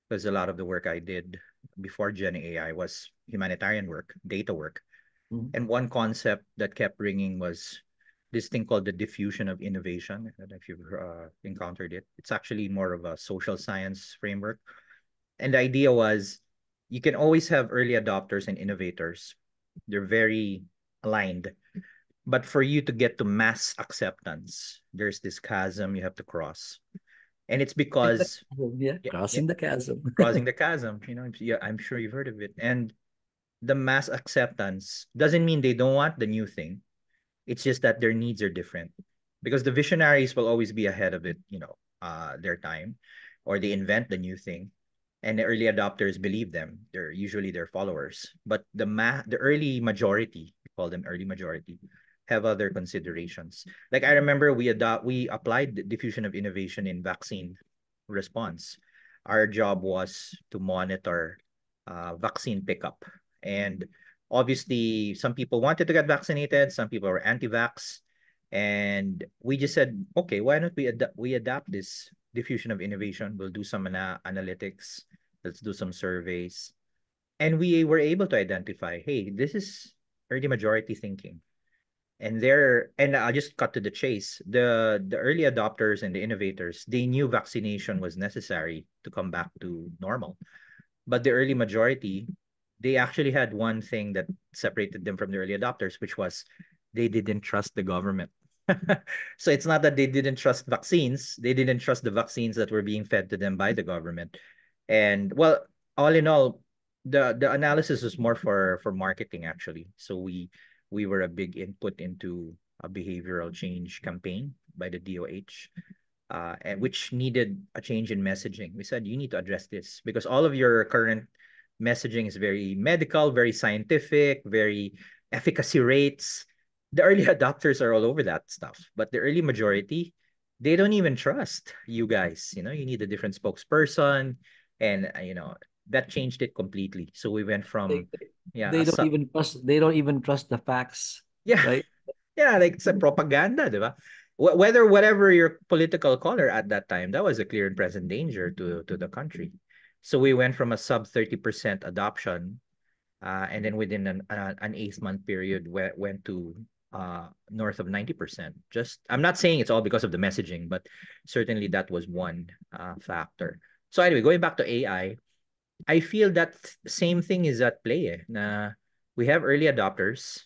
because a lot of the work I did before Gen AI was humanitarian work, data work. Mhm. And one concept that kept ringing was this thing called the diffusion of innovation. I don't know if you've encountered it. It's actually more of a social science framework. And the idea was you can always have early adopters and innovators. They're very aligned. But for you to get to mass acceptance, there's this chasm you have to cross. And it's because, Yeah, yeah, yeah, crossing the chasm. crossing the chasm, yeah, I'm sure you've heard of it. And the mass acceptance doesn't mean they don't want the new thing. It's just that their needs are different, because the visionaries will always be ahead of it, their time, or they invent the new thing, and the early adopters believe them. They're usually their followers. But the early majority, we call them early majority, have other considerations. Like I remember we applied the diffusion of innovation in vaccine response. Our job was to monitor vaccine pickup. And obviously, some people wanted to get vaccinated, some people were anti-vax. And we just said, okay, why don't we adapt this diffusion of innovation? We'll do some analytics, let's do some surveys. And we were able to identify, hey, this is early majority thinking. And I'll just cut to the chase. The early adopters and the innovators, they knew vaccination was necessary to come back to normal. But the early majority, they actually had one thing that separated them from the early adopters, which was they didn't trust the government. So it's not that they didn't trust vaccines, they didn't trust the vaccines that were being fed to them by the government. And well, all in all, the analysis was more for marketing actually. So we were a big input into a behavioral change campaign by the DOH, and which needed a change in messaging. We said you need to address this because all of your current messaging is very medical, very scientific, very efficacy rates. The early adopters are all over that stuff, but the early majority, they don't even trust you guys. You know, you need a different spokesperson, and that changed it completely. So we went They, from yeah, they don't even trust. They don't even trust the facts, yeah, right? yeah, like it's a propaganda, di ba? Whether whatever your political color at that time, that was a clear and present danger to the country. So we went from a sub 30% adoption, and then within an 8 month period, went to north of 90%. Just I'm not saying it's all because of the messaging, but certainly that was one factor. So anyway, going back to I feel that same thing is at play. Na we have early adopters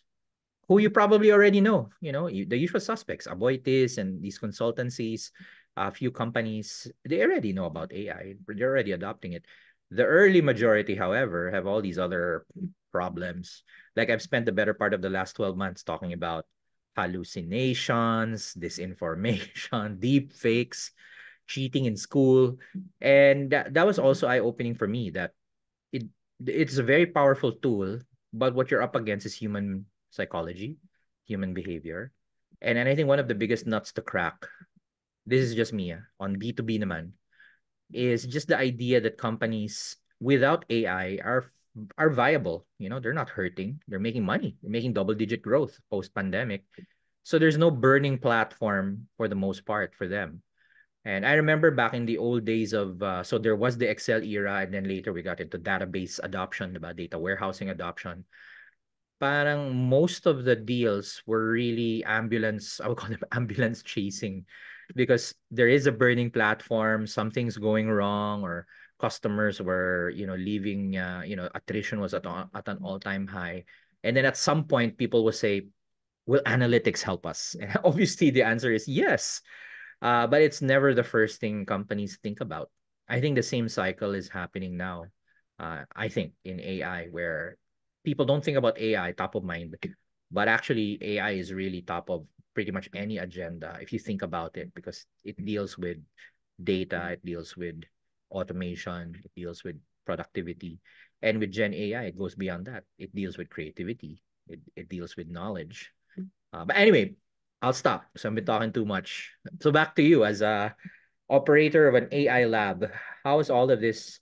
who you probably already know, the usual suspects, Aboitiz and these consultancies, a few companies, they already know about AI. They're already adopting it. The early majority, however, have all these other problems. Like I've spent the better part of the last 12 months talking about hallucinations, disinformation, deep fakes, cheating in school. And that was also eye-opening for me that it it's a very powerful tool, but what you're up against is human psychology, human behavior. And I think one of the biggest nuts to crack, this is just me, on B2B naman, is just the idea that companies without AI are viable. They're not hurting. They're making money. They're making double-digit growth post-pandemic. So there's no burning platform for the most part for them. And I remember back in the old days of, so there was the Excel era, and then later we got into database adoption, diba? Data warehousing adoption. Parang most of the deals were really I would call them ambulance chasing, because there is a burning platform, something's going wrong, or customers were, leaving, attrition was at an all-time high. And then at some point, people will say, will analytics help us? And obviously, the answer is yes. But it's never the first thing companies think about. I think the same cycle is happening now. I think in AI, where people don't think about AI top of mind, but actually AI is really top of pretty much any agenda if you think about it, because it deals with data, it deals with automation, it deals with productivity. And with Gen AI, it goes beyond that. It deals with creativity, it deals with knowledge. But anyway, I'll stop. So I've been talking too much. So back to you as a operator of an AI lab. How is all of this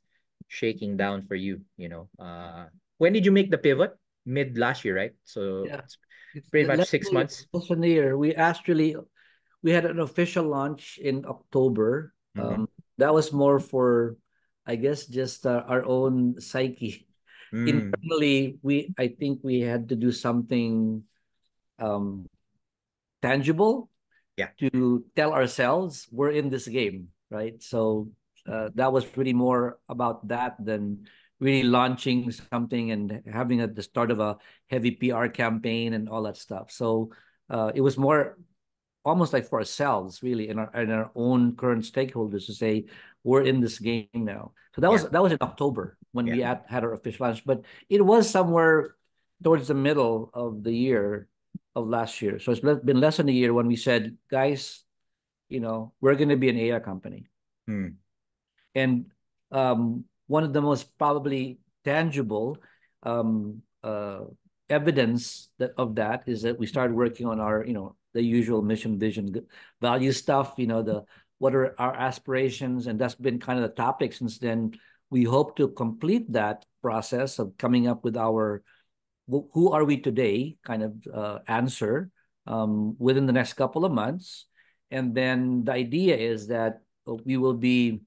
shaking down for you? When did you make the pivot? Mid last year, right? So Yeah, it's it's pretty much less 6 than months. less than a year. We had an official launch in October. Mm-hmm. That was more for, I guess, just our own psyche. Mm, Internally, I think we had to do something um, tangible yeah. to tell ourselves we're in this game, right? So that was really more about that than really launching something and having at the start of a heavy PR campaign and all that stuff. So it was more almost like for ourselves, really, in our own current stakeholders to say we're in this game now. So Yeah. that was in October when Yeah. we had our official launch, but it was somewhere towards the middle of the year of last year. So it's been less than a year when we said, guys, we're going to be an AI company. Mm, And one of the most probably tangible um, uh, evidence of that is that we started working on our, the usual mission, vision, value stuff. The what are our aspirations, and that's been kind of the topic since then. We hope to complete that process of coming up with our who are we today kind of answer within the next couple of months. And then the idea is that we will be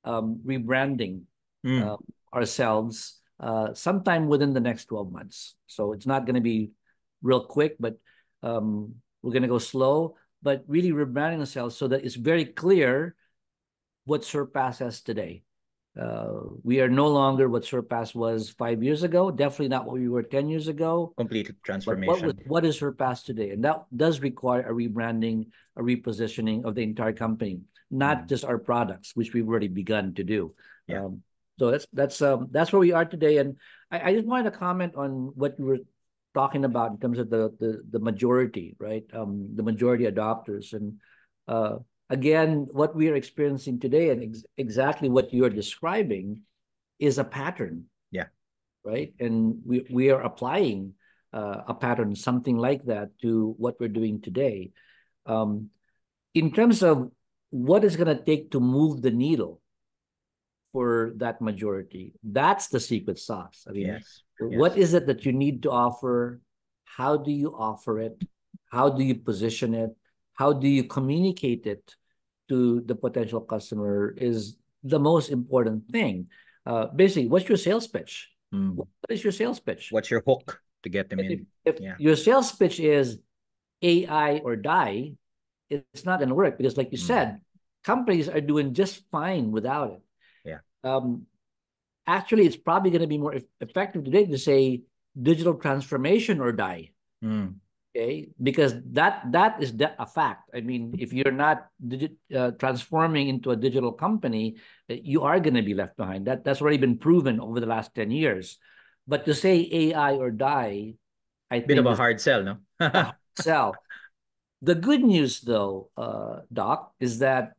rebranding mm, uh, ourselves sometime within the next 12 months. So it's not going to be real quick, but we're going to go slow, but really rebranding ourselves so that it's very clear what Surpass has today. We are no longer what Surpass was 5 years ago. Definitely not what we were 10 years ago. complete But transformation. what is Surpass today? And that does require a rebranding, a repositioning of the entire company, not Mm, just our products, which we've already begun to do. yeah. So that's where we are today. And I just wanted to comment on what you were talking about in terms of the majority, right? The majority adopters. And uh, again, what we are experiencing today and exactly what you are describing is a pattern, Yeah. right? And we are applying a pattern, something like that, to what we're doing today. Um, in terms of what is going to take to move the needle for that majority, that's the secret sauce. I mean, Yes. what Yes. is it that you need to offer? How do you offer it? How do you position it? How do you communicate it to the potential customer is the most important thing. Basically, what's your sales pitch? Mm. What is your sales pitch? What's your hook to get them If, in? if Yeah. your sales pitch is AI or die, it's not going to work because, like you Mm. said, companies are doing just fine without it. Yeah. Um, Actually, it's probably going to be more effective today to say digital transformation or die. Mm. Okay, because that is a fact. I mean, if you're not transforming into a digital company, you are going to be left behind. That's already been proven over the last 10 years. But to say AI or die, I Bit of think a is hard sell, no? a hard sell. The good news, though, Doc, is that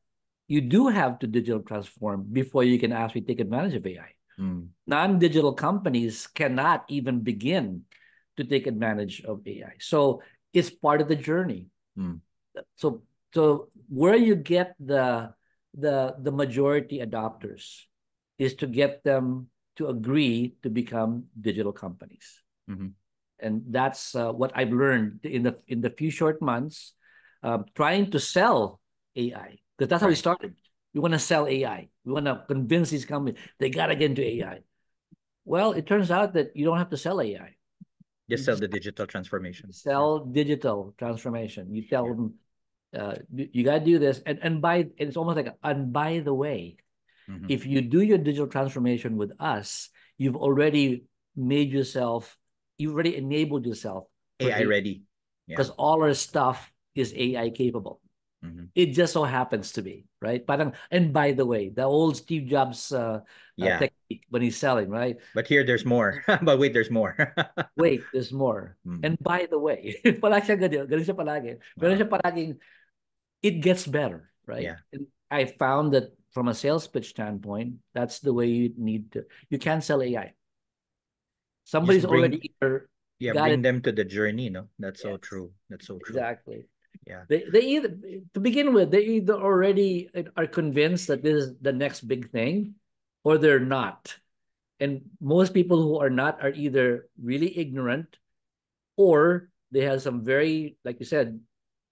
you do have to digital transform before you can actually take advantage of AI. Mm. Non-digital companies cannot even begin to take advantage of AI. So it's part of the journey. Mm. So so where you get the majority adopters is to get them to agree to become digital companies. Mm-hmm. And that's what I've learned in the few short months, trying to sell AI, because that's how we Right. started. We want to sell AI. We want to convince these companies they got to get into AI. Well, it turns out that you don't have to sell AI. You Just sell just the digital transformation. Yeah. sell digital transformation. You tell Yeah. them you got to do this, and it's almost like and by the way, Mm-hmm. if you do your digital transformation with us, you've already made yourself, you've already enabled yourself for AI AI ready. Yeah. because all our stuff is AI capable. Mm-hmm. It just so happens to be, right? Parang, and by the way, the old Steve Jobs Yeah. technique when he's selling, right? But here there's more. But wait, there's more. Wait, there's more. Mm. And by the way, palagi siya ganyan, ganun siya palagi. Meron Wow. siya palaging, it gets better, right? Yeah. And I found that from a sales pitch standpoint, that's the way you need to. You can't sell AI. Somebody's Just already bring either yeah, got bring it. them to the journey, no? That's so Yes, true. That's so true. exactly. Yeah. They either, to begin with, they either already are convinced that this is the next big thing, or they're not. And most people who are not are either really ignorant, or they have some very, like you said,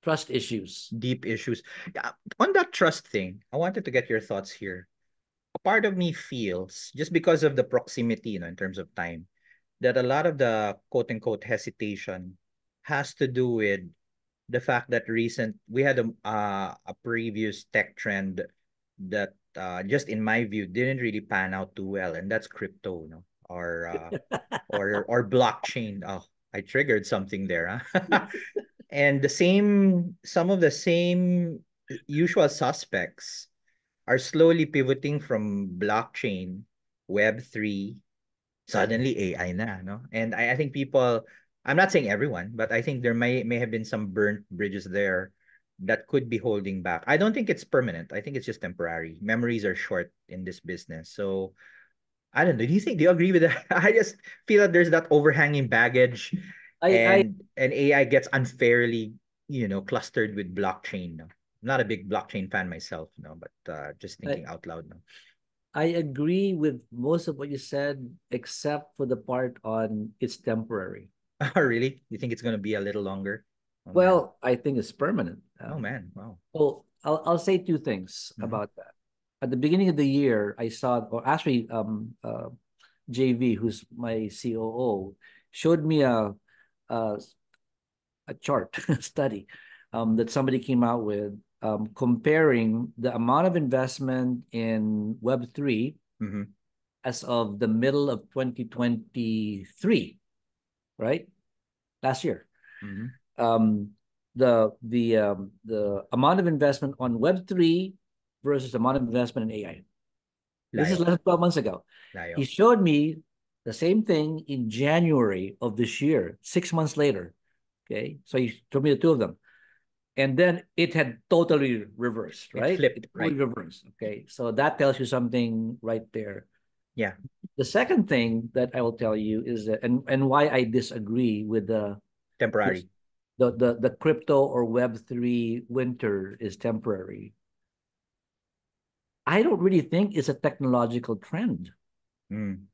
trust issues. Deep issues. Yeah. On that trust thing, I wanted to get your thoughts here. A part of me feels, just because of the proximity, in terms of time, that a lot of the quote unquote hesitation has to do with the fact that we had a previous tech trend that just in my view didn't really pan out too well, and that's crypto, or blockchain. Oh, I triggered something there, huh? And some of the same usual suspects are slowly pivoting from blockchain, Web3, suddenly AI na, no? And I think people, I'm not saying everyone, but I think there may have been some burnt bridges there that could be holding back. I don't think it's permanent. I think it's just temporary. Memories are short in this business. So I don't know. Do you agree with that? I just feel that there's that overhanging baggage, I and AI gets unfairly, clustered with blockchain. No? I'm not a big blockchain fan myself, no, but just I thinking out loud, no. I agree with most of what you said, except for the part on it's temporary. Oh, really? You think it's gonna be a little longer? Oh man. Well, I think it's permanent. Oh man. Wow. Well, I'll say two things Mm-hmm. about that. At the beginning of the year, I saw, or actually, JV, who's my COO, showed me a, a chart study that somebody came out with, comparing the amount of investment in Web3 Mm-hmm. as of the middle of 2023, right? Last year. Mm-hmm. Um, the amount of investment on Web3 versus the amount of investment in AI. This is Layo. less than 12 months ago. He Layo. showed me the same thing in January of this year, 6 months later. Okay. So he showed me the two of them. And then it had totally reversed, It right? flipped, It right? totally reversed. Okay. So that tells you something right there. Yeah. The second thing that I will tell you is that, and why I disagree with this Temporary. the crypto or Web3 winter is temporary. I don't really think it's a technological trend. Mm.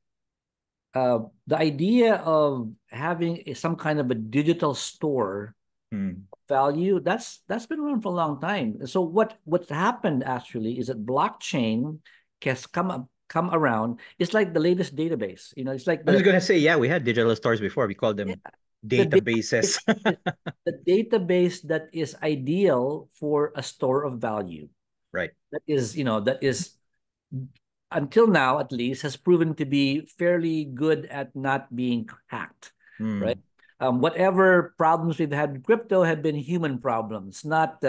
The idea of having some kind of a digital store Mm. value, that's been around for a long time. So what's happened actually is that blockchain has come around. It's like the latest database. It's like I was gonna say, yeah, we had digital stores before. We called yeah, them the database databases. is the database that is ideal for a store of value. Right. That is until now at least has proven to be fairly good at not being hacked, right? Mm. Whatever problems we've had with crypto have been human problems, not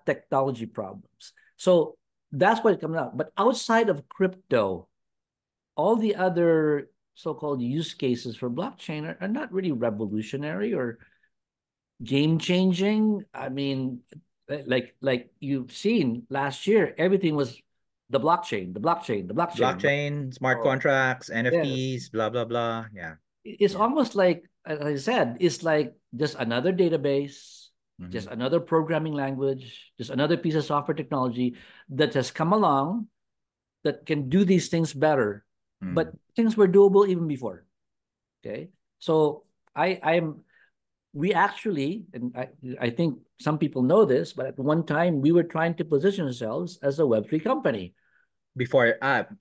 technology problems. So that's what it comes out. But outside of crypto, all the other so-called use cases for blockchain are not really revolutionary or game changing. I mean, like you've seen last year, everything was the blockchain, the blockchain, the blockchain. Blockchain, smart Oh, contracts, yes. NFTs, blah blah blah. Yeah. It's Yeah. almost like, as I said, it's like just another database, just Hmm. another programming language, just another piece of software technology that has come along that can do these things better. But Mm. things were doable even before. Okay. So I'm we actually, and I think some people know this, but at one time we were trying to position ourselves as a Web3 company. Before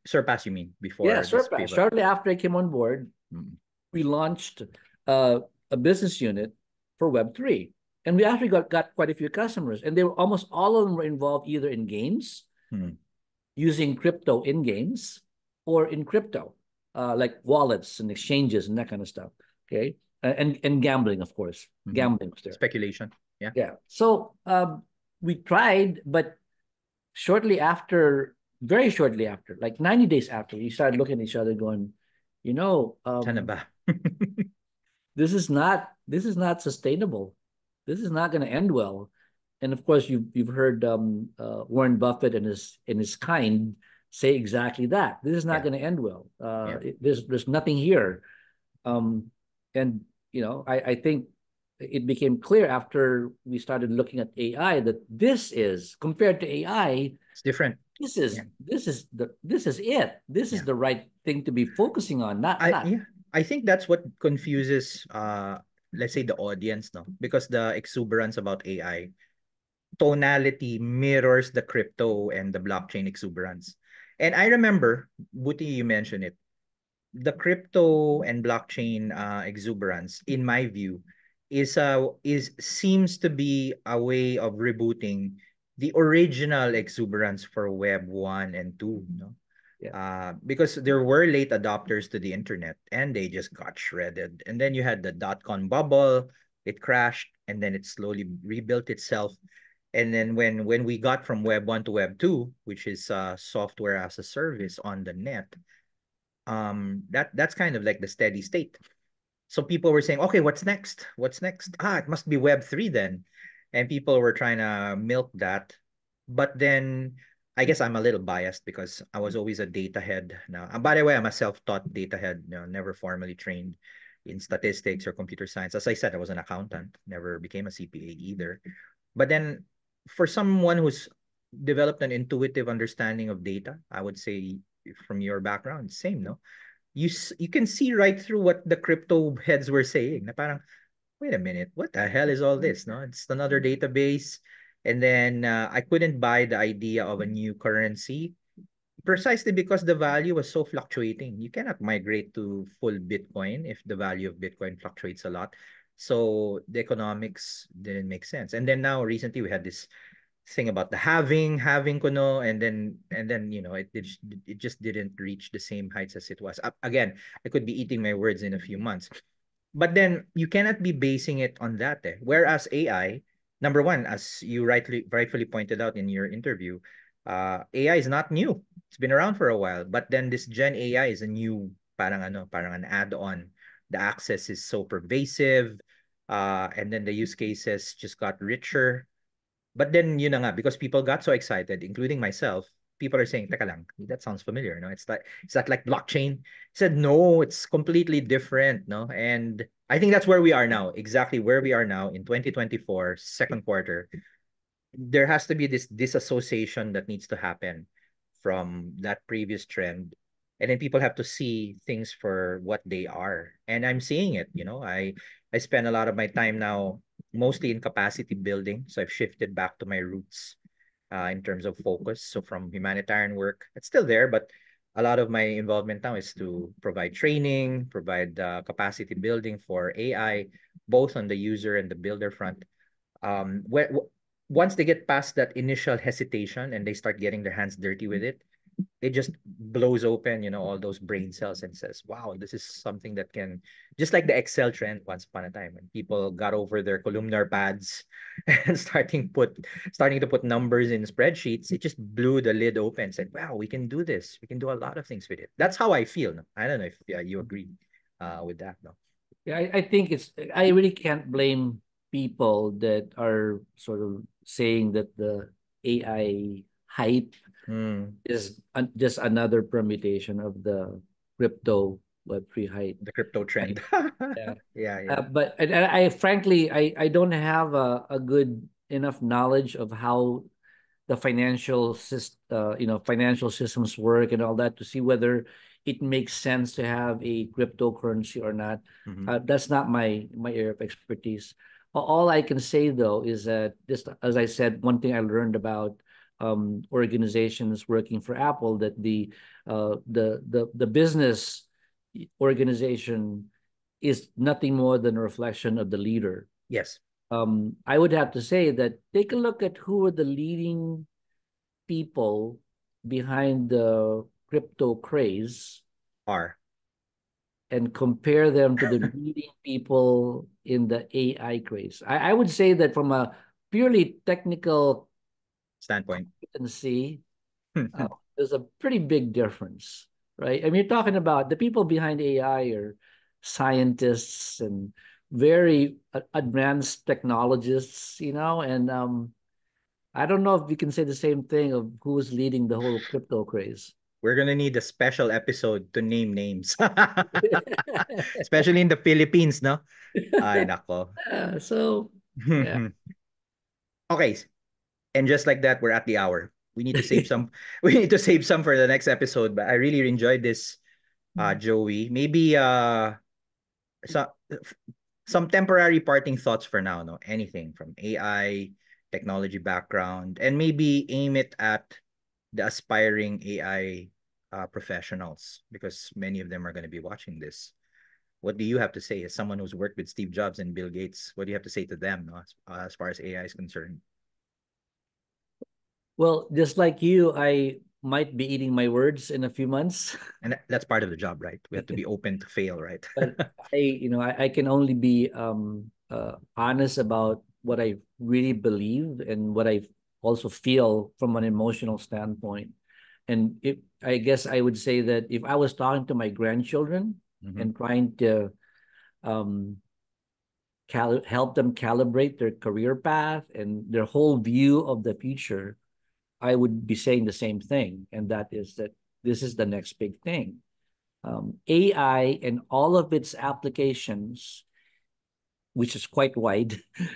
Surpass, you mean Yeah, before this Surpass. pivot? Shortly after I came on board, Mm. we launched uh, a business unit for Web3. And we actually got quite a few customers. And they were almost all of them were involved either in games, Mm. using crypto in games, or in crypto, like wallets and exchanges and that kind of stuff. Okay. And gambling, of course. Hmm. Gambling was there. Speculation. Yeah. Yeah. So we tried, but shortly after, very shortly after, like 90 days after, we started looking at each other going, you know, Sana um, ba? this is not sustainable. This is not going to end well. And of course, you've heard Warren Buffett and his kind say exactly that. This is not Yeah. going to end well. Yeah. There's nothing here. Um, and I think it became clear after we started looking at AI that this is compared to AI, It's different. this Yeah. is this is the this is it. This is Yeah. the right thing to be focusing on, not I not yeah. I think that's what confuses let's say the audience, no? Because the exuberance about AI tonality mirrors the crypto and the blockchain exuberance. And I remember, Buti, you mentioned it, the crypto and blockchain exuberance, in my view, is seems to be a way of rebooting the original exuberance for Web 1 and 2, no? yeah. Because there were late adopters to the internet and they just got shredded. And then you had the dot-com bubble, it crashed, and then it slowly rebuilt itself. And then when we got from Web 1 to Web 2, which is software as a service on the net, that's kind of like the steady state. So people were saying, okay, what's next? What's next? It must be Web 3 then. And people were trying to milk that. But then I guess I'm a little biased because I was always a data head. Now, and by the way, I'm a self-taught data head, never formally trained in statistics or computer science. As I said, I was an accountant, never became a CPA either. But then for someone who's developed an intuitive understanding of data, I would say from your background, same, no? You can see right through what the crypto heads were saying. Na parang, wait a minute, what the hell is all this? No, it's another database. And then I couldn't buy the idea of a new currency precisely because the value was so fluctuating. You cannot migrate to full Bitcoin if the value of Bitcoin fluctuates a lot. So the economics didn't make sense. And then now recently we had this thing about the having kuno, and then it just didn't reach the same heights as it was. Again, I could be eating my words in a few months, but then you cannot be basing it on that. Whereas AI, number one, as you rightfully pointed out in your interview, AI is not new. It's been around for a while, but then this Gen AI is a new parang an add-on. The access is so pervasive, and then the use cases just got richer. But then yun na nga, because people got so excited, including myself, people are saying, "Teka lang, that sounds familiar, no? Is that like blockchain?" I said, "No, it's completely different, no?" And I think that's where we are now, exactly where we are now in 2024, second quarter. There has to be this disassociation that needs to happen from that previous trend. And then people have to see things for what they are. And I'm seeing it, I spend a lot of my time now mostly in capacity building. So I've shifted back to my roots in terms of focus. So from humanitarian work, it's still there, but a lot of my involvement now is to provide training, provide capacity building for AI, both on the user and the builder front. Once they get past that initial hesitation and they start getting their hands dirty with it, it just blows open, all those brain cells and says, wow, this is something that can, just like the Excel trend once upon a time when people got over their columnar pads and starting to put numbers in spreadsheets, it just blew the lid open and said, wow, we can do this. We can do a lot of things with it. That's how I feel. No? I don't know if you agree with that. No? Yeah, I think I really can't blame people that are sort of saying that the AI hype Mm, is just another permutation of the crypto Web3 hype. the crypto trend. Hype. Yeah. Yeah, yeah. But I frankly I don't have a good enough knowledge of how the financial systems work and all that to see whether it makes sense to have a cryptocurrency or not. Mm-hmm. That's not my area of expertise. All I can say though is that this, as I said, one thing I learned about organizations working for Apple, that the business organization is nothing more than a reflection of the leader. Yes, I would have to say that take a look at who are the leading people behind the crypto craze are and compare them to the leading people in the AI craze. I would say that from a purely technical standpoint. competency, there's a pretty big difference, right? I mean, you're talking about the people behind AI are scientists and very advanced technologists, and I don't know if we can say the same thing of who's leading the whole crypto craze. We're gonna need a special episode to name names. Especially in the Philippines, no? Ay, nako. So, yeah. Okay. And just like that, we're at the hour. We need to save some we need to save some for the next episode. But I really enjoyed this, Joey. Maybe so, some temporary parting thoughts for now, no? Anything from AI, technology background, and maybe aim it at the aspiring AI professionals because many of them are going to be watching this. What do you have to say as someone who's worked with Steve Jobs and Bill Gates? What do you have to say to them, no, as far as AI is concerned? Well, just like you, I might be eating my words in a few months, And that's part of the job, right? We have to be open to fail, right? but I can only be honest about what I really believe and what I also feel from an emotional standpoint. And if I guess I would say that if I was talking to my grandchildren Mm-hmm. and trying to um, help them calibrate their career path and their whole view of the future, I would be saying the same thing, and that is that this is the next big thing. AI and all of its applications, which is quite wide,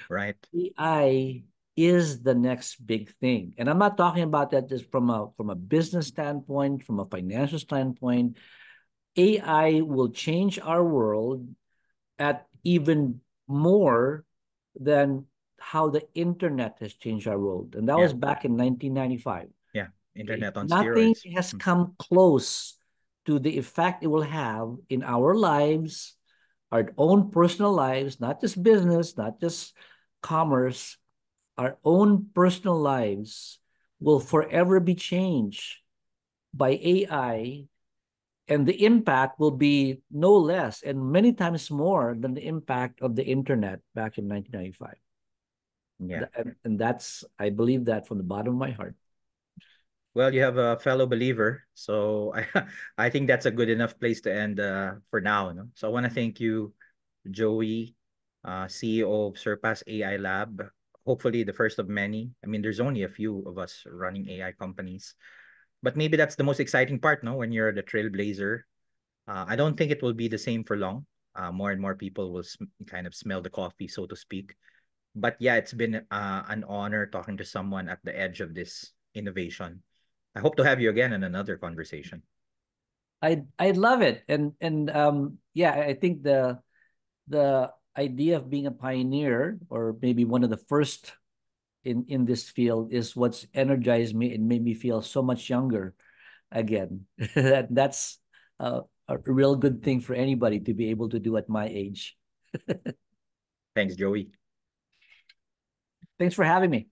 Right. AI is the next big thing. And I'm not talking about that just from a business standpoint, from a financial standpoint. AI will change our world at even more than how the internet has changed our world. And that Yeah. was back in 1995. Yeah. Okay? Internet on Nothing steroids. has come close to the effect it will have in our lives, our own personal lives, not just business, not just commerce, our own personal lives will forever be changed by AI, and the impact will be no less and many times more than the impact of the internet back in 1995. Yeah. And that's, I believe that from the bottom of my heart. Well, you have a fellow believer, so I think that's a good enough place to end for now. No? So I want to thank you, Joey, CEO of Surpass AI Lab. Hopefully, the first of many. I mean, there's only a few of us running AI companies, but maybe that's the most exciting part, no? When you're the trailblazer, I don't think it will be the same for long. More and more people will kind of smell the coffee, so to speak. But yeah, it's been an honor talking to someone at the edge of this innovation. I hope to have you again in another conversation. I'd love it. And yeah, I think the idea of being a pioneer or maybe one of the first in this field is what's energized me and made me feel so much younger again. That's a real good thing for anybody to be able to do at my age. Thanks, Joey. Thanks for having me.